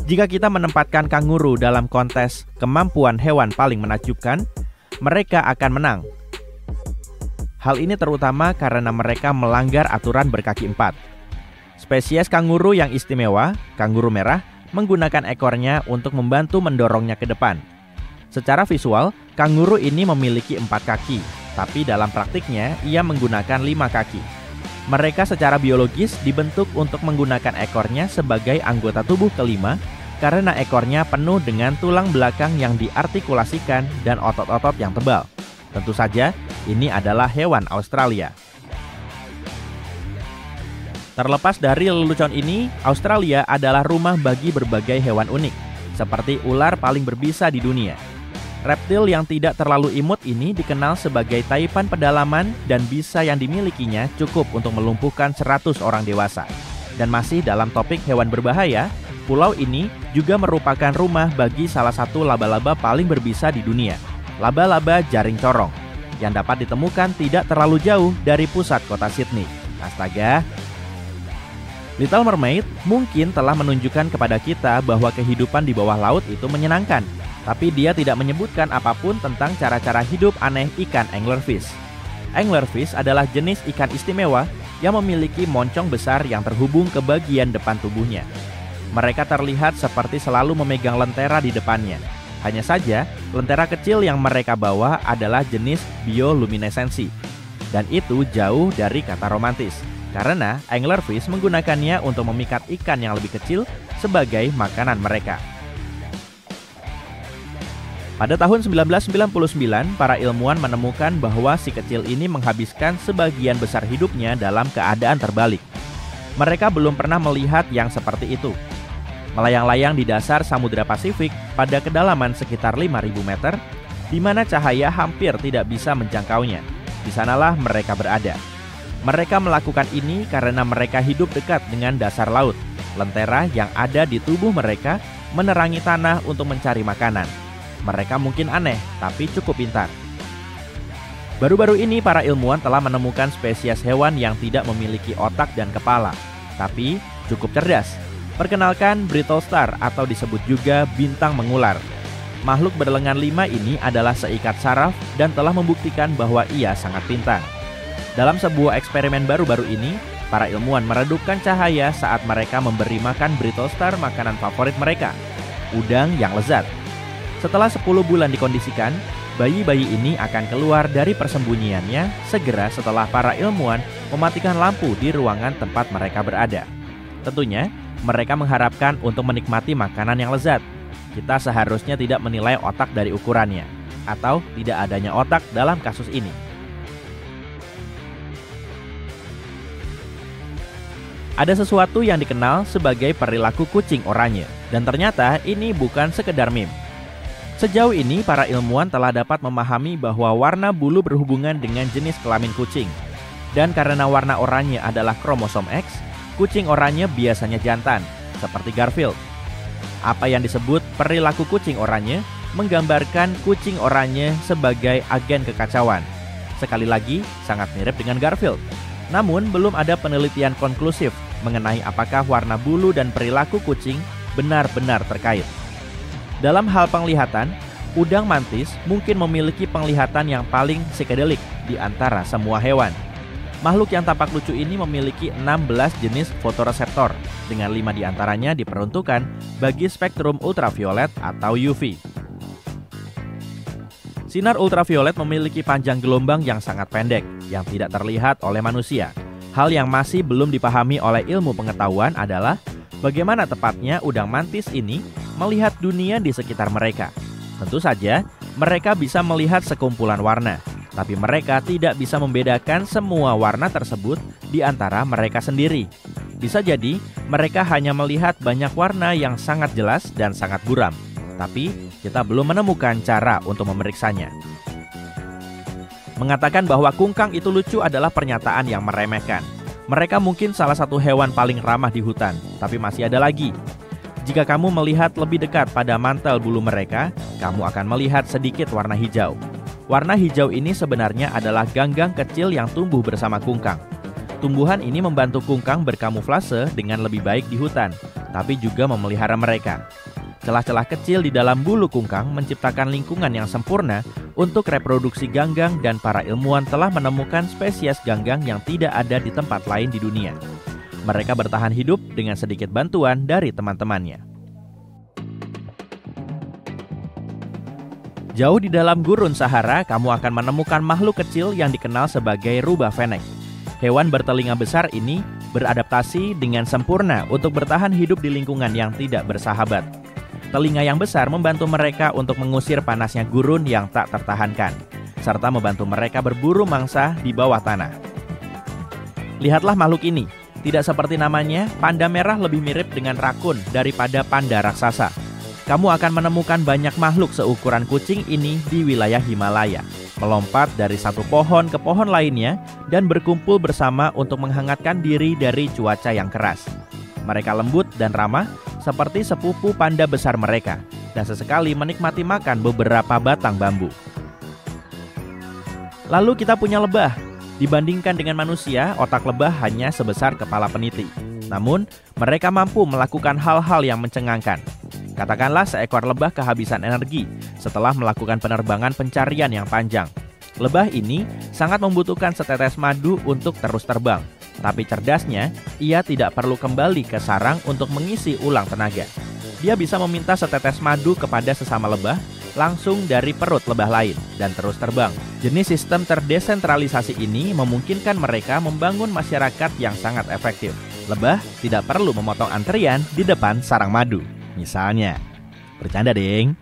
D: Jika kita menempatkan kanguru dalam kontes kemampuan hewan paling menakjubkan, mereka akan menang. Hal ini terutama karena mereka melanggar aturan berkaki 4. Spesies kanguru yang istimewa, kanguru merah, menggunakan ekornya untuk membantu mendorongnya ke depan. Secara visual, kanguru ini memiliki 4 kaki, tapi dalam praktiknya ia menggunakan 5 kaki. Mereka secara biologis dibentuk untuk menggunakan ekornya sebagai anggota tubuh kelima karena ekornya penuh dengan tulang belakang yang diartikulasikan dan otot-otot yang tebal. Tentu saja, ini adalah hewan Australia. Terlepas dari lelucon ini, Australia adalah rumah bagi berbagai hewan unik, seperti ular paling berbisa di dunia. Reptil yang tidak terlalu imut ini dikenal sebagai taipan pedalaman dan bisa yang dimilikinya cukup untuk melumpuhkan 100 orang dewasa. Dan masih dalam topik hewan berbahaya, pulau ini juga merupakan rumah bagi salah satu laba-laba paling berbisa di dunia, laba-laba jaring corong, yang dapat ditemukan tidak terlalu jauh dari pusat kota Sydney. Astaga! Little Mermaid mungkin telah menunjukkan kepada kita bahwa kehidupan di bawah laut itu menyenangkan, tapi dia tidak menyebutkan apapun tentang cara-cara hidup aneh ikan anglerfish. Anglerfish adalah jenis ikan istimewa yang memiliki moncong besar yang terhubung ke bagian depan tubuhnya. Mereka terlihat seperti selalu memegang lentera di depannya. Hanya saja, lentera kecil yang mereka bawa adalah jenis bioluminesensi. Dan itu jauh dari kata romantis, karena anglerfish menggunakannya untuk memikat ikan yang lebih kecil sebagai makanan mereka. Pada tahun 1999, para ilmuwan menemukan bahwa si kecil ini menghabiskan sebagian besar hidupnya dalam keadaan terbalik. Mereka belum pernah melihat yang seperti itu. Melayang-layang di dasar Samudra Pasifik pada kedalaman sekitar 5.000 meter, di mana cahaya hampir tidak bisa menjangkaunya. Di sanalah mereka berada. Mereka melakukan ini karena mereka hidup dekat dengan dasar laut. Lentera yang ada di tubuh mereka menerangi tanah untuk mencari makanan. Mereka mungkin aneh, tapi cukup pintar. Baru-baru ini para ilmuwan telah menemukan spesies hewan yang tidak memiliki otak dan kepala, tapi cukup cerdas. Perkenalkan Brittle Star atau disebut juga bintang mengular. Makhluk berlengan 5 ini adalah seikat saraf dan telah membuktikan bahwa ia sangat pintar. Dalam sebuah eksperimen baru-baru ini, para ilmuwan meredupkan cahaya saat mereka memberi makan Brittle Star makanan favorit mereka, udang yang lezat. Setelah 10 bulan dikondisikan, bayi-bayi ini akan keluar dari persembunyiannya segera setelah para ilmuwan mematikan lampu di ruangan tempat mereka berada. Tentunya, mereka mengharapkan untuk menikmati makanan yang lezat. Kita seharusnya tidak menilai otak dari ukurannya, atau tidak adanya otak dalam kasus ini. Ada sesuatu yang dikenal sebagai perilaku kucing oranye, dan ternyata ini bukan sekedar meme. Sejauh ini, para ilmuwan telah dapat memahami bahwa warna bulu berhubungan dengan jenis kelamin kucing. Dan karena warna oranye adalah kromosom X, kucing oranye biasanya jantan, seperti Garfield. Apa yang disebut perilaku kucing oranye menggambarkan kucing oranye sebagai agen kekacauan. Sekali lagi, sangat mirip dengan Garfield. Namun, belum ada penelitian konklusif mengenai apakah warna bulu dan perilaku kucing benar-benar terkait. Dalam hal penglihatan, udang mantis mungkin memiliki penglihatan yang paling psikedelik di antara semua hewan. Makhluk yang tampak lucu ini memiliki 16 jenis fotoreseptor, dengan 5 diantaranya diperuntukkan bagi spektrum ultraviolet atau UV. Sinar ultraviolet memiliki panjang gelombang yang sangat pendek, yang tidak terlihat oleh manusia. Hal yang masih belum dipahami oleh ilmu pengetahuan adalah bagaimana tepatnya udang mantis ini melihat dunia di sekitar mereka. Tentu saja, mereka bisa melihat sekumpulan warna, tapi mereka tidak bisa membedakan semua warna tersebut di antara mereka sendiri. Bisa jadi, mereka hanya melihat banyak warna yang sangat jelas dan sangat buram, tapi kita belum menemukan cara untuk memeriksanya. Mengatakan bahwa kungkang itu lucu adalah pernyataan yang meremehkan. Mereka mungkin salah satu hewan paling ramah di hutan, tapi masih ada lagi. Jika kamu melihat lebih dekat pada mantel bulu mereka, kamu akan melihat sedikit warna hijau. Warna hijau ini sebenarnya adalah ganggang kecil yang tumbuh bersama kungkang. Tumbuhan ini membantu kungkang berkamuflase dengan lebih baik di hutan, tapi juga memelihara mereka. Celah-celah kecil di dalam bulu kungkang menciptakan lingkungan yang sempurna untuk reproduksi ganggang, dan para ilmuwan telah menemukan spesies ganggang yang tidak ada di tempat lain di dunia. Mereka bertahan hidup dengan sedikit bantuan dari teman-temannya. Jauh di dalam gurun Sahara, kamu akan menemukan makhluk kecil yang dikenal sebagai rubah fennec. Hewan bertelinga besar ini beradaptasi dengan sempurna untuk bertahan hidup di lingkungan yang tidak bersahabat. Telinga yang besar membantu mereka untuk mengusir panasnya gurun yang tak tertahankan, serta membantu mereka berburu mangsa di bawah tanah. Lihatlah makhluk ini. Tidak seperti namanya, panda merah lebih mirip dengan rakun daripada panda raksasa. Kamu akan menemukan banyak makhluk seukuran kucing ini di wilayah Himalaya, melompat dari satu pohon ke pohon lainnya dan berkumpul bersama untuk menghangatkan diri dari cuaca yang keras. Mereka lembut dan ramah seperti sepupu panda besar mereka, dan sesekali menikmati makan beberapa batang bambu. Lalu kita punya lebah. Dibandingkan dengan manusia, otak lebah hanya sebesar kepala peniti. Namun, mereka mampu melakukan hal-hal yang mencengangkan. Katakanlah seekor lebah kehabisan energi setelah melakukan penerbangan pencarian yang panjang. Lebah ini sangat membutuhkan setetes madu untuk terus terbang. Tapi cerdasnya, ia tidak perlu kembali ke sarang untuk mengisi ulang tenaga. Dia bisa meminta setetes madu kepada sesama lebah langsung dari perut lebah lain dan terus terbang. Jenis sistem terdesentralisasi ini memungkinkan mereka membangun masyarakat yang sangat efektif. Lebah tidak perlu memotong antrian di depan sarang madu. Misalnya, bercanda deng.